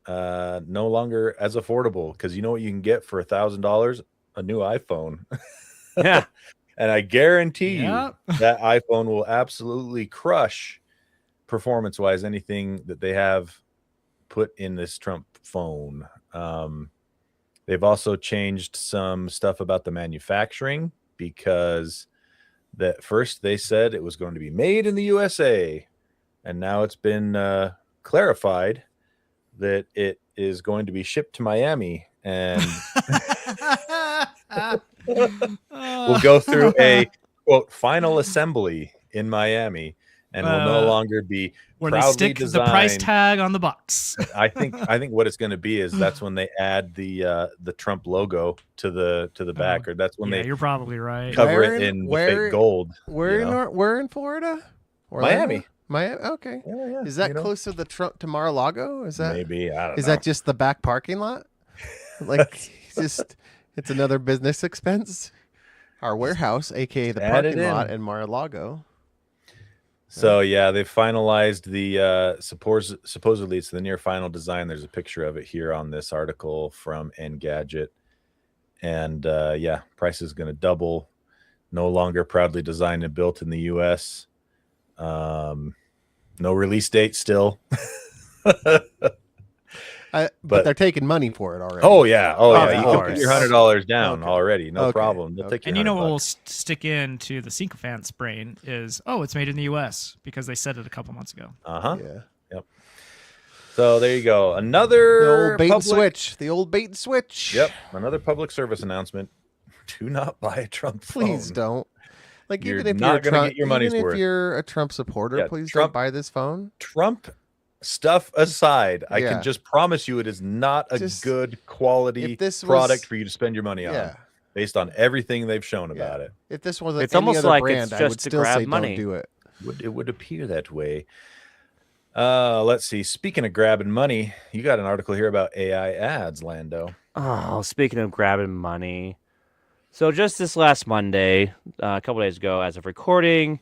Speaker 1: No longer as affordable, because you know what you can get for $1,000? A new iPhone.
Speaker 3: Yeah.
Speaker 1: And I guarantee you that iPhone will absolutely crush performance-wise anything that they have put in this Trump phone. They've also changed some stuff about the manufacturing, because that first they said it was going to be made in the USA, and now it's been clarified that it is going to be shipped to Miami, and we'll go through a quote final assembly in Miami, and will no longer be
Speaker 4: where they stick
Speaker 1: designed.
Speaker 4: The price tag on the box.
Speaker 1: I think what it's going to be is that's when they add the Trump logo to the back, or that's when
Speaker 4: you're probably right.
Speaker 1: Cover it in the fake gold.
Speaker 2: Where in Florida?
Speaker 1: Miami.
Speaker 2: Okay.
Speaker 1: Yeah,
Speaker 2: is that close to the Trump to Mar-a-Lago? Is that
Speaker 1: maybe? I don't know.
Speaker 2: Is that just the back parking lot? Like, it's another business expense. Our warehouse, aka the parking lot in Mar-a-Lago.
Speaker 1: So they finalized the supposedly it's the near final design. There's a picture of it here on this article from Engadget, and price is going to double. No longer proudly designed and built in the U.S. No release date still.
Speaker 2: But they're taking money for it already.
Speaker 1: Oh yeah. You can put your $100 down already. No problem. They'll take your
Speaker 4: And you know what
Speaker 1: $100.
Speaker 4: will stick into the sycophant's brain is, it's made in the U.S. because they said it a couple months ago.
Speaker 1: Yeah.
Speaker 2: Yep.
Speaker 1: So there you go. Another
Speaker 2: the old bait and switch. The old bait and switch.
Speaker 1: Yep. Another public service announcement. Do not buy a Trump phone.
Speaker 2: Please don't. Like,
Speaker 1: You're
Speaker 2: even if
Speaker 1: not
Speaker 2: you're
Speaker 1: going to get your money's worth.
Speaker 2: If you're a Trump supporter, please don't buy this phone.
Speaker 1: Trump stuff aside, I can just promise you it is not a good quality product for you to spend your money on, based on everything they've shown about it.
Speaker 2: If this wasn't
Speaker 3: it's almost
Speaker 2: other
Speaker 3: like
Speaker 2: brand,
Speaker 3: it's just
Speaker 2: I would
Speaker 3: to
Speaker 2: still
Speaker 3: grab
Speaker 2: say
Speaker 3: money.
Speaker 2: don't do it.
Speaker 1: It would appear that way. Let's see. Speaking of grabbing money, you got an article here about AI ads, Lando.
Speaker 3: Oh, speaking of grabbing money. So just this last Monday, a couple days ago, as of recording,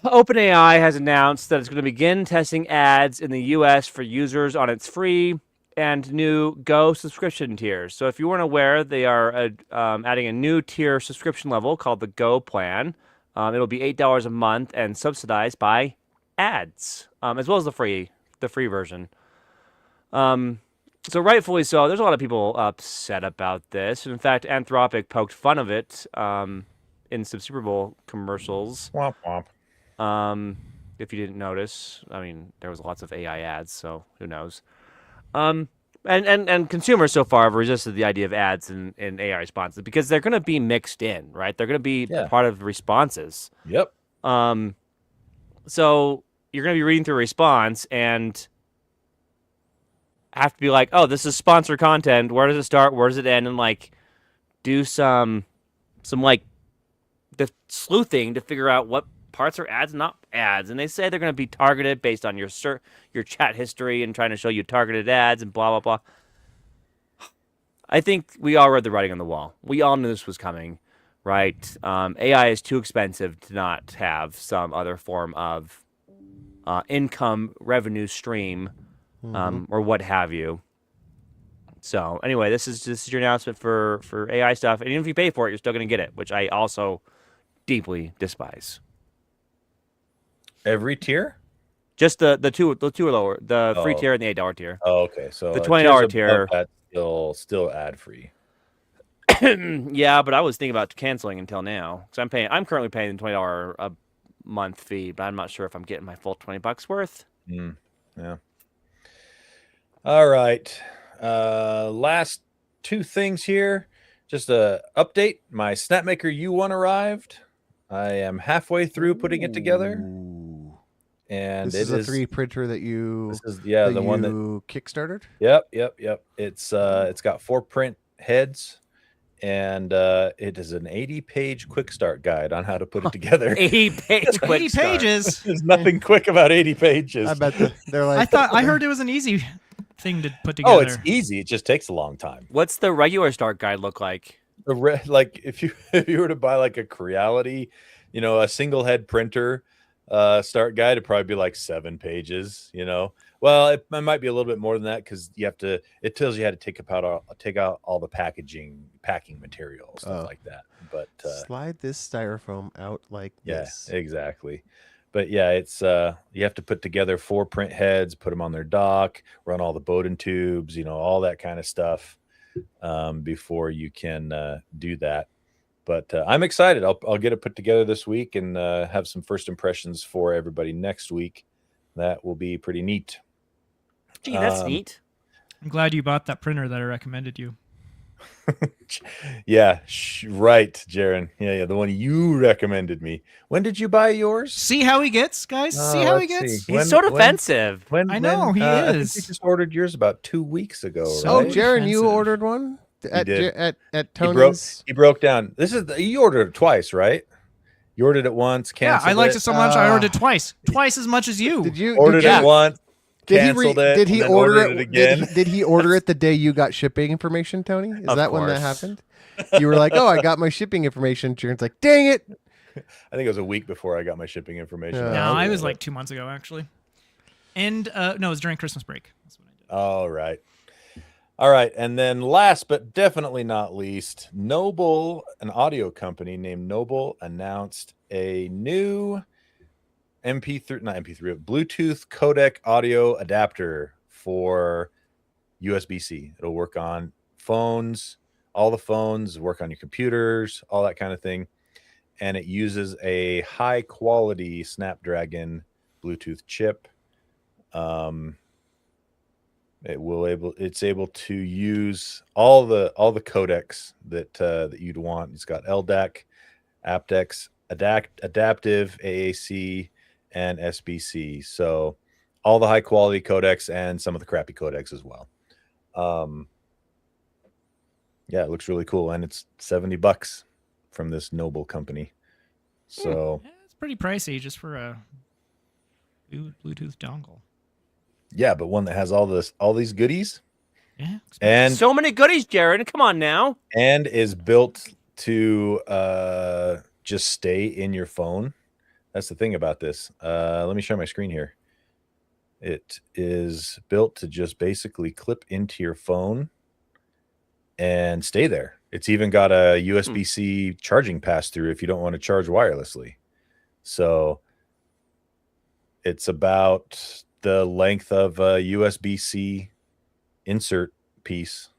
Speaker 3: OpenAI has announced that it's going to begin testing ads in the U.S. for users on its free and new Go subscription tiers. So if you weren't aware, they are adding a new tier subscription level called the Go plan. It'll be $8 a month and subsidized by ads, as well as the free version. So rightfully so, there's a lot of people upset about this. In fact, Anthropic poked fun of it in some Super Bowl commercials.
Speaker 1: Womp womp.
Speaker 3: If you didn't notice, I mean, there was lots of AI ads, so who knows? And consumers so far have resisted the idea of ads in AI responses because they're going to be mixed in, right? They're going to be part of responses.
Speaker 1: Yep.
Speaker 3: So you're going to be reading through a response and have to be like, oh, this is sponsored content. Where does it start? Where does it end? And like do some like the sleuthing to figure out what parts are ads and not ads. And they say they're going to be targeted based on your chat history and trying to show you targeted ads and blah, blah, blah. I think we all read the writing on the wall. We all knew this was coming, right? AI is too expensive to not have some other form of income revenue stream or what have you. So anyway, this is your announcement for AI stuff. And even if you pay for it, you're still going to get it, which I also deeply despise.
Speaker 1: Every tier?
Speaker 3: Just the two are lower, the free tier and the $8 tier.
Speaker 1: Oh, okay. So
Speaker 3: the $20 tier,
Speaker 1: still ad free.
Speaker 3: Yeah, but I was thinking about canceling until now because I'm currently paying the $20 a month fee, but I'm not sure if I'm getting my full $20 worth.
Speaker 1: Yeah. All right. Last two things here. Just a update. My Snapmaker U1 arrived. I am halfway through putting it together. And
Speaker 2: this is a 3D printer that you
Speaker 1: the one that
Speaker 2: you kickstarted.
Speaker 1: Yep. It's got 4 print heads, and it is an 80-page quick start guide on how to put it together.
Speaker 3: 80-page quick
Speaker 4: 80 pages.
Speaker 1: There's nothing quick about 80 pages.
Speaker 2: I bet they're like.
Speaker 4: I heard it was an easy thing to put together.
Speaker 1: Oh, it's easy. It just takes a long time.
Speaker 3: What's the regular start guide look like?
Speaker 1: Like if you were to buy like a Creality, a single head printer start guide, it'd probably be like 7 pages. Well, it might be a little bit more than that because it tells you how to take out all the packing material, stuff like that. But
Speaker 2: slide this styrofoam out like this.
Speaker 1: Yeah, exactly. But yeah, it's you have to put together 4 print heads, put them on their dock, run all the Bowden tubes, all that kind of stuff before you can do that. But I'm excited. I'll get it put together this week and have some first impressions for everybody next week. That will be pretty neat.
Speaker 3: Gee, that's neat.
Speaker 4: I'm glad you bought that printer that I recommended you.
Speaker 1: Yeah, right, Jaron. Yeah, the one you recommended me. When did you buy yours?
Speaker 4: See how he gets, guys? See how he gets?
Speaker 3: He's so defensive.
Speaker 4: I know, he is.
Speaker 1: You just ordered yours about 2 weeks ago, right?
Speaker 2: Oh, Jaron, you
Speaker 4: defensive.
Speaker 2: ordered one at
Speaker 1: He
Speaker 2: Tony's.
Speaker 1: He broke down. You ordered it twice, right? You ordered it once,
Speaker 4: Yeah,
Speaker 1: canceled
Speaker 4: I liked it so much I ordered it twice as much as you.
Speaker 2: Did you
Speaker 1: ordered it once, canceled it?
Speaker 2: Did he
Speaker 1: and then
Speaker 2: order
Speaker 1: ordered it again?
Speaker 2: Did he order it the day you got shipping information, Tony? Is
Speaker 3: Of
Speaker 2: that when that
Speaker 3: course.
Speaker 2: happened? You were like, "Oh, I got my shipping information." Jaron's like, "Dang it!"
Speaker 1: I think it was a week before I got my shipping information.
Speaker 2: Yeah.
Speaker 4: No, I was like 2 months ago actually, and no, it was during Christmas break. That's when I did.
Speaker 1: All right, and then last but definitely not least, Noble, an audio company named Noble, announced a new Bluetooth codec audio adapter for USB-C. It'll work on phones, all the phones, work on your computers, all that kind of thing. And it uses a high quality Snapdragon Bluetooth chip. It's able to use all the codecs that you'd want. It's got LDAC, aptX, adaptive, AAC, and SBC. So all the high quality codecs and some of the crappy codecs as well. Yeah, it looks really cool, and it's $70 from this Noble company. So
Speaker 4: Yeah, it's pretty pricey just for a Bluetooth dongle.
Speaker 1: yeah, but one that has all these goodies.
Speaker 4: Yeah.
Speaker 1: and
Speaker 3: So many goodies, Jared. Come on now.
Speaker 1: and is built to just stay in your phone. That's the thing about this. Let me share my screen here. It is built to just basically clip into your phone and stay there. It's even got a USB-C charging pass-through if you don't want to charge wirelessly. So it's about the length of a USB-C insert piece,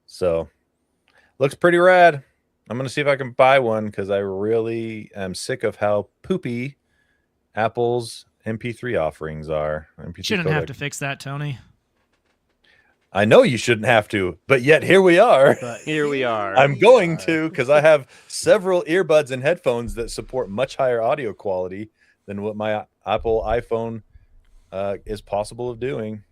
Speaker 1: So looks pretty rad. I'm going to see if I can buy one because I really am sick of how poopy Apple's MP3 offerings are. MP3
Speaker 4: Shouldn't have
Speaker 1: codec.
Speaker 4: to fix that, Tony.
Speaker 1: I know you shouldn't have to, but yet here we are.
Speaker 2: But
Speaker 3: Here we are.
Speaker 1: I'm going to because I have several earbuds and headphones that support much higher audio quality than what my Apple iPhone is possible of doing.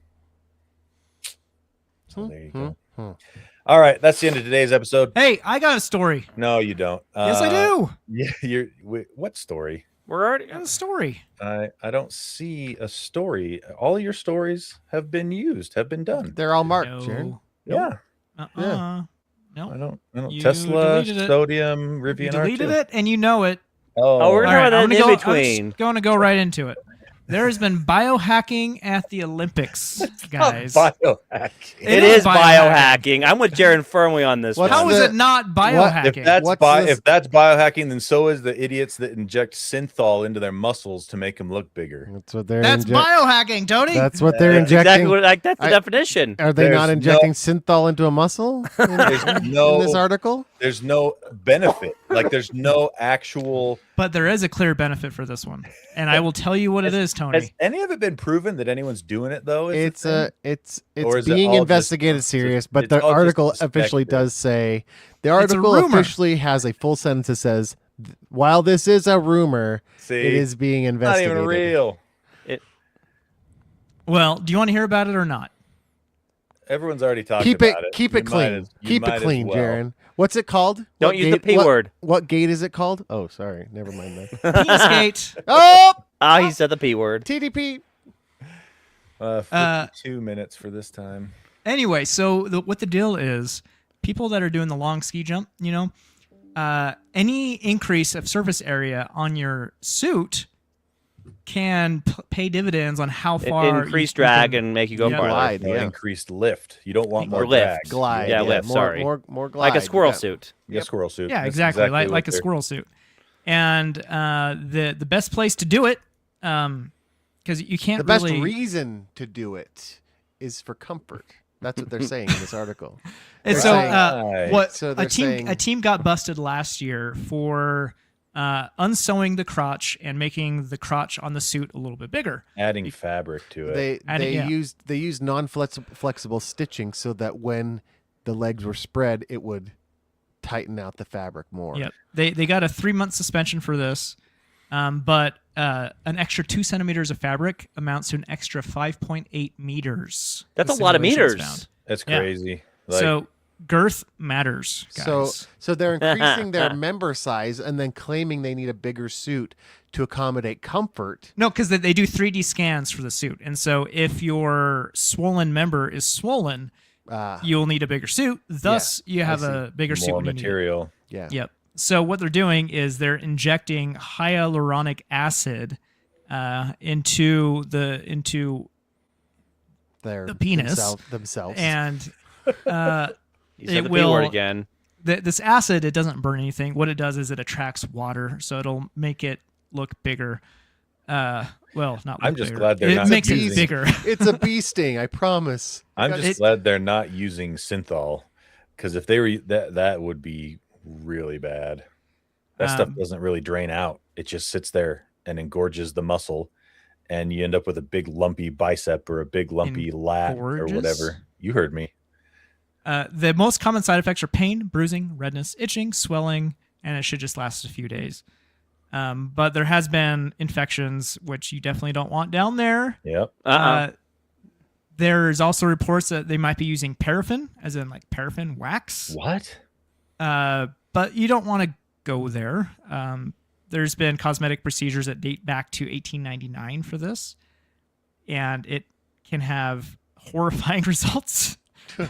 Speaker 1: So there you go. All right, that's the end of today's episode.
Speaker 4: Hey, I got a story.
Speaker 1: No, you don't.
Speaker 4: Yes, I do.
Speaker 1: Yeah, what story?
Speaker 3: We're already.
Speaker 4: I got a story.
Speaker 1: I don't see a story. All your stories have been done.
Speaker 2: they're all marked,
Speaker 4: No.
Speaker 2: Jaron.
Speaker 1: Yeah,
Speaker 4: No.
Speaker 1: I don't.
Speaker 4: You
Speaker 1: Tesla,
Speaker 4: deleted it.
Speaker 1: sodium,
Speaker 4: You
Speaker 1: Rivian
Speaker 4: deleted
Speaker 1: R2.
Speaker 4: it, and you know it.
Speaker 3: Oh, we're
Speaker 4: All
Speaker 3: talking
Speaker 4: right,
Speaker 3: about
Speaker 4: I'm
Speaker 3: that
Speaker 4: gonna
Speaker 3: in
Speaker 4: go. I'm
Speaker 3: between.
Speaker 4: just going to go right into it. There has been biohacking at the Olympics, guys.
Speaker 1: Biohacking.
Speaker 3: It
Speaker 4: is
Speaker 3: is biohacking. I'm with Jared firmly on this
Speaker 2: What's
Speaker 3: one.
Speaker 4: How is
Speaker 2: the-
Speaker 4: it not biohacking?
Speaker 1: If that's biohacking, then so is the idiots that inject synthol into their muscles to make them look bigger.
Speaker 2: That's what they're
Speaker 4: That's biohacking, Tony.
Speaker 2: That's what they're
Speaker 3: That's
Speaker 2: injecting.
Speaker 3: exactly what. That's the definition.
Speaker 2: Are they not
Speaker 1: There's
Speaker 2: injecting synthol into a muscle in this article?
Speaker 1: There's no benefit. Like there's no actual.
Speaker 4: But there is a clear benefit for this one, and I will tell you what it is, Tony.
Speaker 1: Has any of it been proven that anyone's doing it though?
Speaker 2: It's
Speaker 1: Or
Speaker 2: it's
Speaker 1: is it
Speaker 2: being
Speaker 1: all
Speaker 2: investigated
Speaker 1: just-
Speaker 2: serious, but
Speaker 1: it's
Speaker 2: the
Speaker 1: all just
Speaker 2: article officially
Speaker 1: suspected?
Speaker 2: does say the
Speaker 4: It's a
Speaker 2: article
Speaker 4: rumor.
Speaker 2: officially has a full sentence that says, while this is a rumor,
Speaker 1: See,
Speaker 2: it is being
Speaker 1: not
Speaker 2: investigated.
Speaker 1: even real.
Speaker 4: Well, do you want to hear about it or not?
Speaker 1: Everyone's already talking
Speaker 2: Keep it
Speaker 1: about it.
Speaker 2: keep
Speaker 1: You
Speaker 2: it clean.
Speaker 1: might as- you
Speaker 2: Keep
Speaker 1: might
Speaker 2: it
Speaker 1: as
Speaker 2: clean,
Speaker 1: well.
Speaker 2: Jaron. What's it called?
Speaker 3: Don't
Speaker 2: What
Speaker 3: use the
Speaker 2: gate-
Speaker 3: P word.
Speaker 2: What gate is it called? Oh, sorry. Never mind that.
Speaker 4: Penis gate.
Speaker 2: Oh,
Speaker 3: Ah, he said the P word.
Speaker 2: TDP.
Speaker 1: 52 minutes for this time.
Speaker 4: Anyway, so what the deal is, people that are doing the long ski jump, any increase of surface area on your suit can pay dividends on how far
Speaker 3: Increase
Speaker 4: you
Speaker 3: drag
Speaker 4: can-
Speaker 3: and make you go
Speaker 4: Yeah.
Speaker 3: farther.
Speaker 2: Glide,
Speaker 1: No,
Speaker 2: yeah.
Speaker 1: increased lift. You don't want more
Speaker 3: Or lift.
Speaker 1: drag.
Speaker 2: Glide.
Speaker 3: Yeah, lift,
Speaker 2: More,
Speaker 3: sorry.
Speaker 2: More glide.
Speaker 3: Like a squirrel
Speaker 2: Yeah.
Speaker 3: suit.
Speaker 1: Yeah, squirrel suit.
Speaker 4: Yeah,
Speaker 1: That's
Speaker 4: exactly, like
Speaker 1: what
Speaker 4: a
Speaker 1: they're-
Speaker 4: squirrel suit. And the best place to do it, because you can't
Speaker 2: The best
Speaker 4: really.
Speaker 2: reason to do it is for comfort. That's what they're saying in this article.
Speaker 4: And
Speaker 2: They're
Speaker 4: so,
Speaker 2: saying-
Speaker 1: Right.
Speaker 4: what
Speaker 2: So
Speaker 4: a
Speaker 2: they're
Speaker 4: team
Speaker 2: saying-
Speaker 4: got busted last year for unsewing the crotch and making the crotch on the suit a little bit bigger.
Speaker 1: Adding fabric to it.
Speaker 2: They
Speaker 4: yeah.
Speaker 2: used non-flexible stitching so that when the legs were spread, it would tighten out the fabric more.
Speaker 4: Yep. They got a 3-month suspension for this, but an extra 2 centimeters of fabric amounts to an extra 5.8 meters.
Speaker 3: That's
Speaker 4: the
Speaker 3: a lot of
Speaker 4: simulations
Speaker 3: meters.
Speaker 4: found.
Speaker 1: That's
Speaker 4: Yeah.
Speaker 1: crazy. Like,
Speaker 4: So girth matters, guys.
Speaker 2: So they're increasing their member size and then claiming they need a bigger suit to accommodate comfort.
Speaker 4: No, because they do 3D scans for the suit, and so if your swollen member is swollen, you'll need a bigger suit. Thus, you have a bigger suit
Speaker 1: more
Speaker 4: when you need it.
Speaker 1: material.
Speaker 2: Yeah.
Speaker 4: Yep. So what they're doing is they're injecting hyaluronic acid into
Speaker 2: Their
Speaker 4: the penis.
Speaker 2: themselves.
Speaker 4: and
Speaker 3: He said
Speaker 4: It
Speaker 3: the P
Speaker 4: will-
Speaker 3: word again.
Speaker 4: this acid, it doesn't burn anything. What it does is it attracts water, so it'll make it look bigger. Well, not.
Speaker 1: I'm
Speaker 4: look
Speaker 1: just
Speaker 4: bigger.
Speaker 1: glad they're
Speaker 4: it
Speaker 1: not
Speaker 4: makes it
Speaker 1: using-
Speaker 4: bigger.
Speaker 2: It's a bee sting, I promise.
Speaker 1: I'm just
Speaker 4: It-
Speaker 1: glad they're not using synthol, because if they were that would be really bad. That stuff doesn't really drain out. It just sits there and engorges the muscle, and you end up with a big lumpy bicep or a big lumpy lat or
Speaker 4: Engorges?
Speaker 1: whatever. You heard me.
Speaker 4: The most common side effects are pain, bruising, redness, itching, swelling, and it should just last a few days. But there has been infections, which you definitely don't want down there.
Speaker 1: Yep.
Speaker 4: There's also reports that they might be using paraffin, as in like paraffin wax.
Speaker 1: What?
Speaker 4: But you don't want to go there. There's been cosmetic procedures that date back to 1899 for this, and it can have horrifying results.
Speaker 2: to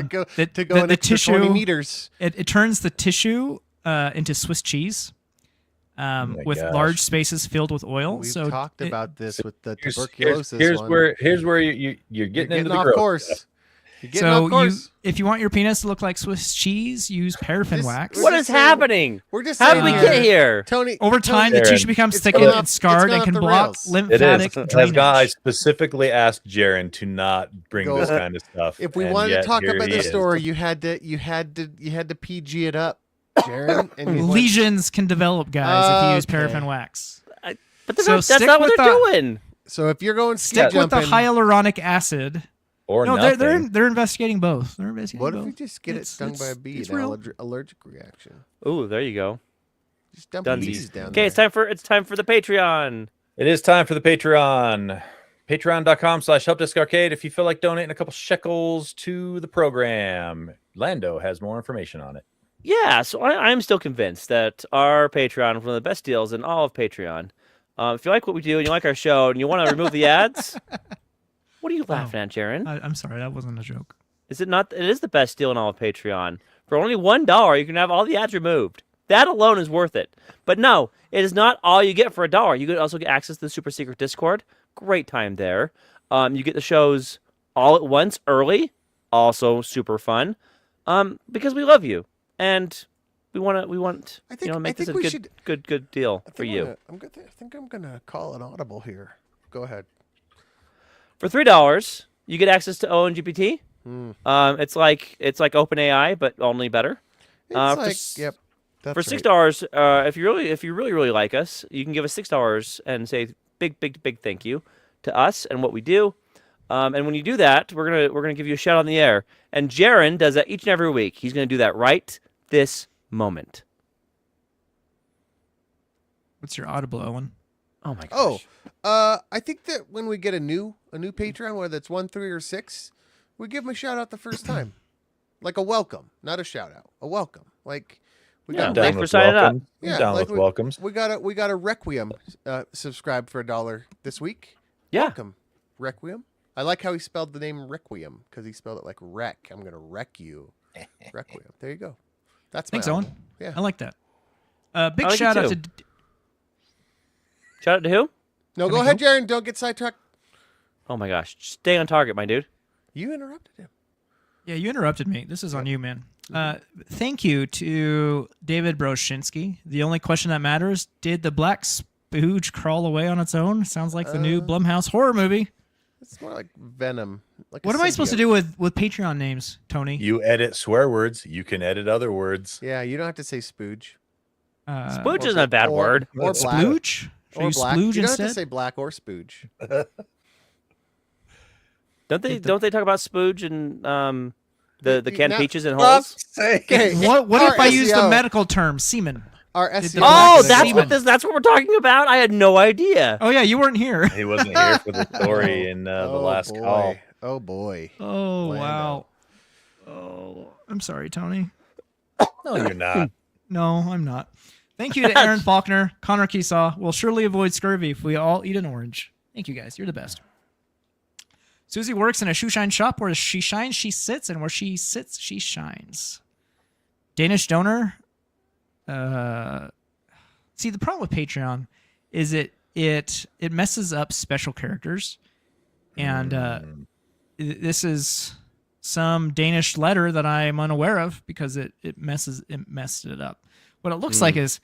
Speaker 2: go
Speaker 4: The
Speaker 2: an extra 20
Speaker 4: tissue
Speaker 2: meters.
Speaker 4: it turns the tissue into Swiss cheese.
Speaker 1: my
Speaker 4: With
Speaker 1: gosh.
Speaker 4: large spaces filled with oil.
Speaker 2: We've
Speaker 4: so
Speaker 2: talked about this with the
Speaker 1: Here's
Speaker 2: tuberculosis one.
Speaker 1: here's where you're
Speaker 2: You're
Speaker 1: getting into the
Speaker 2: off
Speaker 1: gross
Speaker 2: course.
Speaker 1: stuff.
Speaker 2: You're getting
Speaker 4: So
Speaker 2: off course.
Speaker 4: if you want your penis to look like Swiss cheese, use paraffin
Speaker 2: This-
Speaker 4: wax.
Speaker 2: we're
Speaker 3: What
Speaker 2: just
Speaker 3: is
Speaker 2: saying-
Speaker 3: happening?
Speaker 2: We're just
Speaker 3: How
Speaker 2: saying
Speaker 3: did we
Speaker 4: saying
Speaker 3: get here?
Speaker 2: Tony.
Speaker 4: Over time, the
Speaker 1: Darren,
Speaker 4: tissue becomes
Speaker 2: it's
Speaker 4: thickened
Speaker 2: gone off-
Speaker 4: and scarred
Speaker 2: it's
Speaker 4: and
Speaker 2: gone
Speaker 4: can
Speaker 2: off the
Speaker 4: block
Speaker 2: rails.
Speaker 1: It
Speaker 4: lymphatic
Speaker 1: is.
Speaker 4: drainage.
Speaker 1: I specifically asked Jaron to not bring
Speaker 2: Go-
Speaker 1: this kind of stuff.
Speaker 2: If we
Speaker 1: and
Speaker 2: wanted to
Speaker 1: yet
Speaker 2: talk
Speaker 1: here
Speaker 2: about
Speaker 1: he
Speaker 2: the
Speaker 1: is.
Speaker 2: story, you had to PG it up, Jaron. And you went-
Speaker 4: Lesions can develop, guys, if you use
Speaker 2: Okay.
Speaker 4: paraffin wax.
Speaker 3: But they're
Speaker 4: So
Speaker 3: not, that's
Speaker 4: stick
Speaker 3: not what
Speaker 4: with
Speaker 3: they're
Speaker 4: the-
Speaker 3: doing.
Speaker 2: So if you're going ski
Speaker 4: Stick with the
Speaker 2: jumping,
Speaker 4: hyaluronic acid.
Speaker 1: or
Speaker 4: No,
Speaker 1: nothing.
Speaker 4: they're investigating both. They're investigating
Speaker 2: what
Speaker 4: both.
Speaker 2: if you just get it
Speaker 4: It's-
Speaker 2: stung by a
Speaker 4: it's-
Speaker 2: bee?
Speaker 4: it's
Speaker 2: An
Speaker 4: real.
Speaker 2: allergic reaction.
Speaker 3: Ooh, there you go.
Speaker 2: Just dump
Speaker 3: Dunsies.
Speaker 2: bees down
Speaker 3: Okay,
Speaker 2: there.
Speaker 3: it's time for the Patreon.
Speaker 1: It is time for the Patreon. Patreon.com/Helpdesk Arcade. If you feel like donating a couple shekels to the program, Lando has more information on it.
Speaker 3: Yeah, so I'm still convinced that our Patreon is one of the best deals in all of Patreon. If you like what we do and you like our show and you want to remove the ads, what are you laughing at, Jaron?
Speaker 4: I'm sorry, that wasn't a joke.
Speaker 3: Is it not? It is the best deal in all of Patreon. For only $1, you can have all the ads removed. That alone is worth it. But no, it is not all you get for $1. You can also get access to the super secret Discord. Great time there. You get the shows all at once, early. Also super fun. Because we love you and we want
Speaker 2: I think-
Speaker 3: make
Speaker 2: I
Speaker 3: this a
Speaker 2: think we
Speaker 3: good,
Speaker 2: should-
Speaker 3: good deal
Speaker 2: I
Speaker 3: for
Speaker 2: think
Speaker 3: you.
Speaker 2: I think I'm gonna call an audible here. Go ahead.
Speaker 3: For $3, you get access to ONGPT.
Speaker 2: Hmm.
Speaker 3: It's like OpenAI, but only better.
Speaker 2: It's
Speaker 3: for
Speaker 2: like,
Speaker 3: s-
Speaker 2: yep. That's
Speaker 3: For
Speaker 2: right.
Speaker 3: $6, if you really like us, you can give us $6 and say big thank you to us and what we do. And when you do that, we're gonna give you a shout on the air. And Jaron does that each and every week. He's gonna do that right this moment.
Speaker 4: What's your audible, Owen?
Speaker 3: Oh my gosh.
Speaker 2: I think that when we get a new Patreon, whether it's 1, 3, or 6, we give them a shout out the first time, like a welcome, not a shout out, a welcome. Like we
Speaker 3: Yeah,
Speaker 2: got
Speaker 3: thanks
Speaker 2: rec-
Speaker 3: for signing up.
Speaker 1: welcomes. I'm
Speaker 2: Yeah,
Speaker 1: down
Speaker 2: like
Speaker 1: with welcomes.
Speaker 2: we got a Requiem subscribe for $1 this week.
Speaker 3: Yeah.
Speaker 2: Welcome, Requiem. I like how he spelled the name Requiem because he spelled it like wreck. I'm gonna wreck you, Requiem. There you go. That's my
Speaker 4: Thanks, Owen.
Speaker 2: audible. Yeah.
Speaker 4: I like that. Big
Speaker 3: I like it
Speaker 4: shout out
Speaker 3: too.
Speaker 4: to
Speaker 3: Shout out to who?
Speaker 2: No,
Speaker 4: Can
Speaker 2: go
Speaker 4: I
Speaker 2: ahead,
Speaker 4: go?
Speaker 2: Jaron. Don't get sidetracked.
Speaker 3: Oh my gosh. Stay on target, my dude.
Speaker 2: You interrupted him.
Speaker 4: Yeah, you interrupted me. This is on you, man. Thank you to David Broshinsky. The only question that matters, did the black spooge crawl away on its own? Sounds like the new Blumhouse horror movie.
Speaker 2: It's more like Venom. Like a
Speaker 4: What am I supposed to
Speaker 2: symbiote.
Speaker 4: do with Patreon names, Tony?
Speaker 1: You edit swear words. You can edit other words.
Speaker 2: Yeah, you don't have to say spooge.
Speaker 3: Spooge isn't a bad word.
Speaker 2: Or black.
Speaker 4: Splooge? Should I
Speaker 2: Or
Speaker 4: use
Speaker 2: black.
Speaker 4: splooge
Speaker 2: You don't
Speaker 4: instead?
Speaker 2: have to say black or spooge.
Speaker 3: Don't they talk about spooge and the canned
Speaker 2: Now-
Speaker 3: peaches and
Speaker 1: Fuck's
Speaker 3: holes?
Speaker 1: sake.
Speaker 2: Okay.
Speaker 4: What if I use the
Speaker 2: SEO.
Speaker 4: medical term semen?
Speaker 2: Our
Speaker 4: Did
Speaker 2: SEO.
Speaker 4: the
Speaker 3: Oh,
Speaker 4: black
Speaker 3: that's
Speaker 4: semen.
Speaker 3: that's what we're talking about. I had no idea.
Speaker 4: Oh yeah, you weren't here.
Speaker 1: He wasn't here for the story in the last
Speaker 2: boy.
Speaker 1: call.
Speaker 2: Oh boy.
Speaker 4: Oh
Speaker 2: Lando.
Speaker 4: wow. Oh, I'm sorry, Tony.
Speaker 1: No, you're not.
Speaker 4: No, I'm not. Thank you to Aaron Faulkner, Connor Keesaw. We'll surely avoid scurvy if we all eat an orange. Thank you guys. You're the best. Susie works in a shoe shine shop where she shines, she sits, and where she sits, she shines. Danish donor. See, the problem with Patreon is it messes up special characters, and this is some Danish letter that I'm unaware of because it messed it up. What it looks like is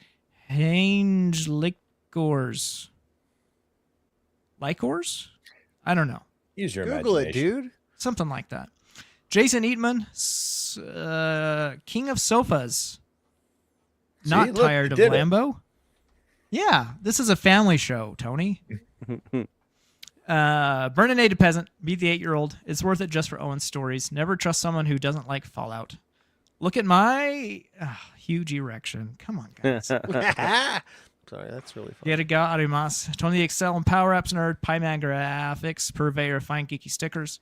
Speaker 4: Hange Likors. Likors? I don't know.
Speaker 1: Use your
Speaker 2: Google it,
Speaker 1: imagination.
Speaker 2: dude.
Speaker 4: Something like that. Jason Eatman, King of Sofas. Not
Speaker 1: look,
Speaker 4: tired
Speaker 1: you
Speaker 4: of
Speaker 1: did it.
Speaker 4: Lambo. Yeah, this is a family show, Tony. Burninated Peasant, beat the 8-year-old. It's worth it just for Owen's stories. Never trust someone who doesn't like Fallout. Look at my huge erection. Come on, guys.
Speaker 2: Sorry, that's really fun.
Speaker 4: Yerga Arimas. Tony the Excel and Power Apps Nerd. Pyman Graphics. Purveyor of Fine Geeky Stickers.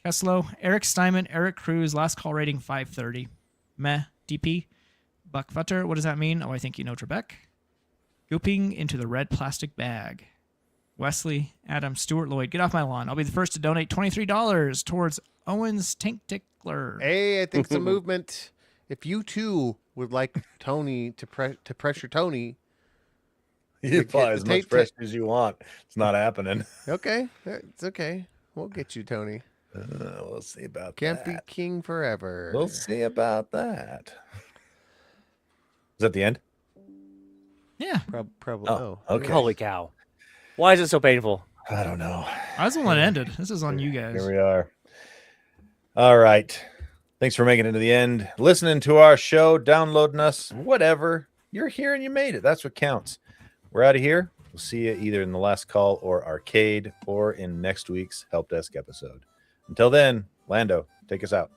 Speaker 4: Keslow. Eric Steinman. Eric Cruz. Last call rating 530. Meh. DP. Buck Futter. What does that mean? Oh, I think you know Trebek. Gooping into the red plastic bag. Wesley, Adam, Stuart, Lloyd, get off my lawn. I'll be the first to donate $23 towards Owen's Tank Tickler.
Speaker 2: Hey, I think it's a movement. If you too would like Tony to pressure Tony,
Speaker 1: You apply as much pressure as you want. It's not happening.
Speaker 2: okay, it's okay. We'll get you, Tony.
Speaker 1: We'll see about
Speaker 2: Can't
Speaker 1: that.
Speaker 2: be king forever.
Speaker 1: We'll see about that. Is that the end?
Speaker 4: Yeah.
Speaker 2: Probably.
Speaker 1: Oh, okay.
Speaker 3: Holy cow. Why is it so painful?
Speaker 1: I don't know.
Speaker 4: I was the one that ended. This is on you guys.
Speaker 1: Here we are. All right. Thanks for making it to the end. Listening to our show, downloading us, whatever. You're here and you made it. That's what counts. We're out of here. We'll see you either in the last call or arcade or in next week's Helpdesk episode. Until then, Lando, take us out.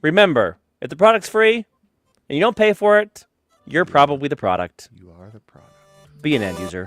Speaker 3: Remember, if the product's free and you don't pay for it, you're probably the product.
Speaker 2: You are the product.
Speaker 3: Be an end user.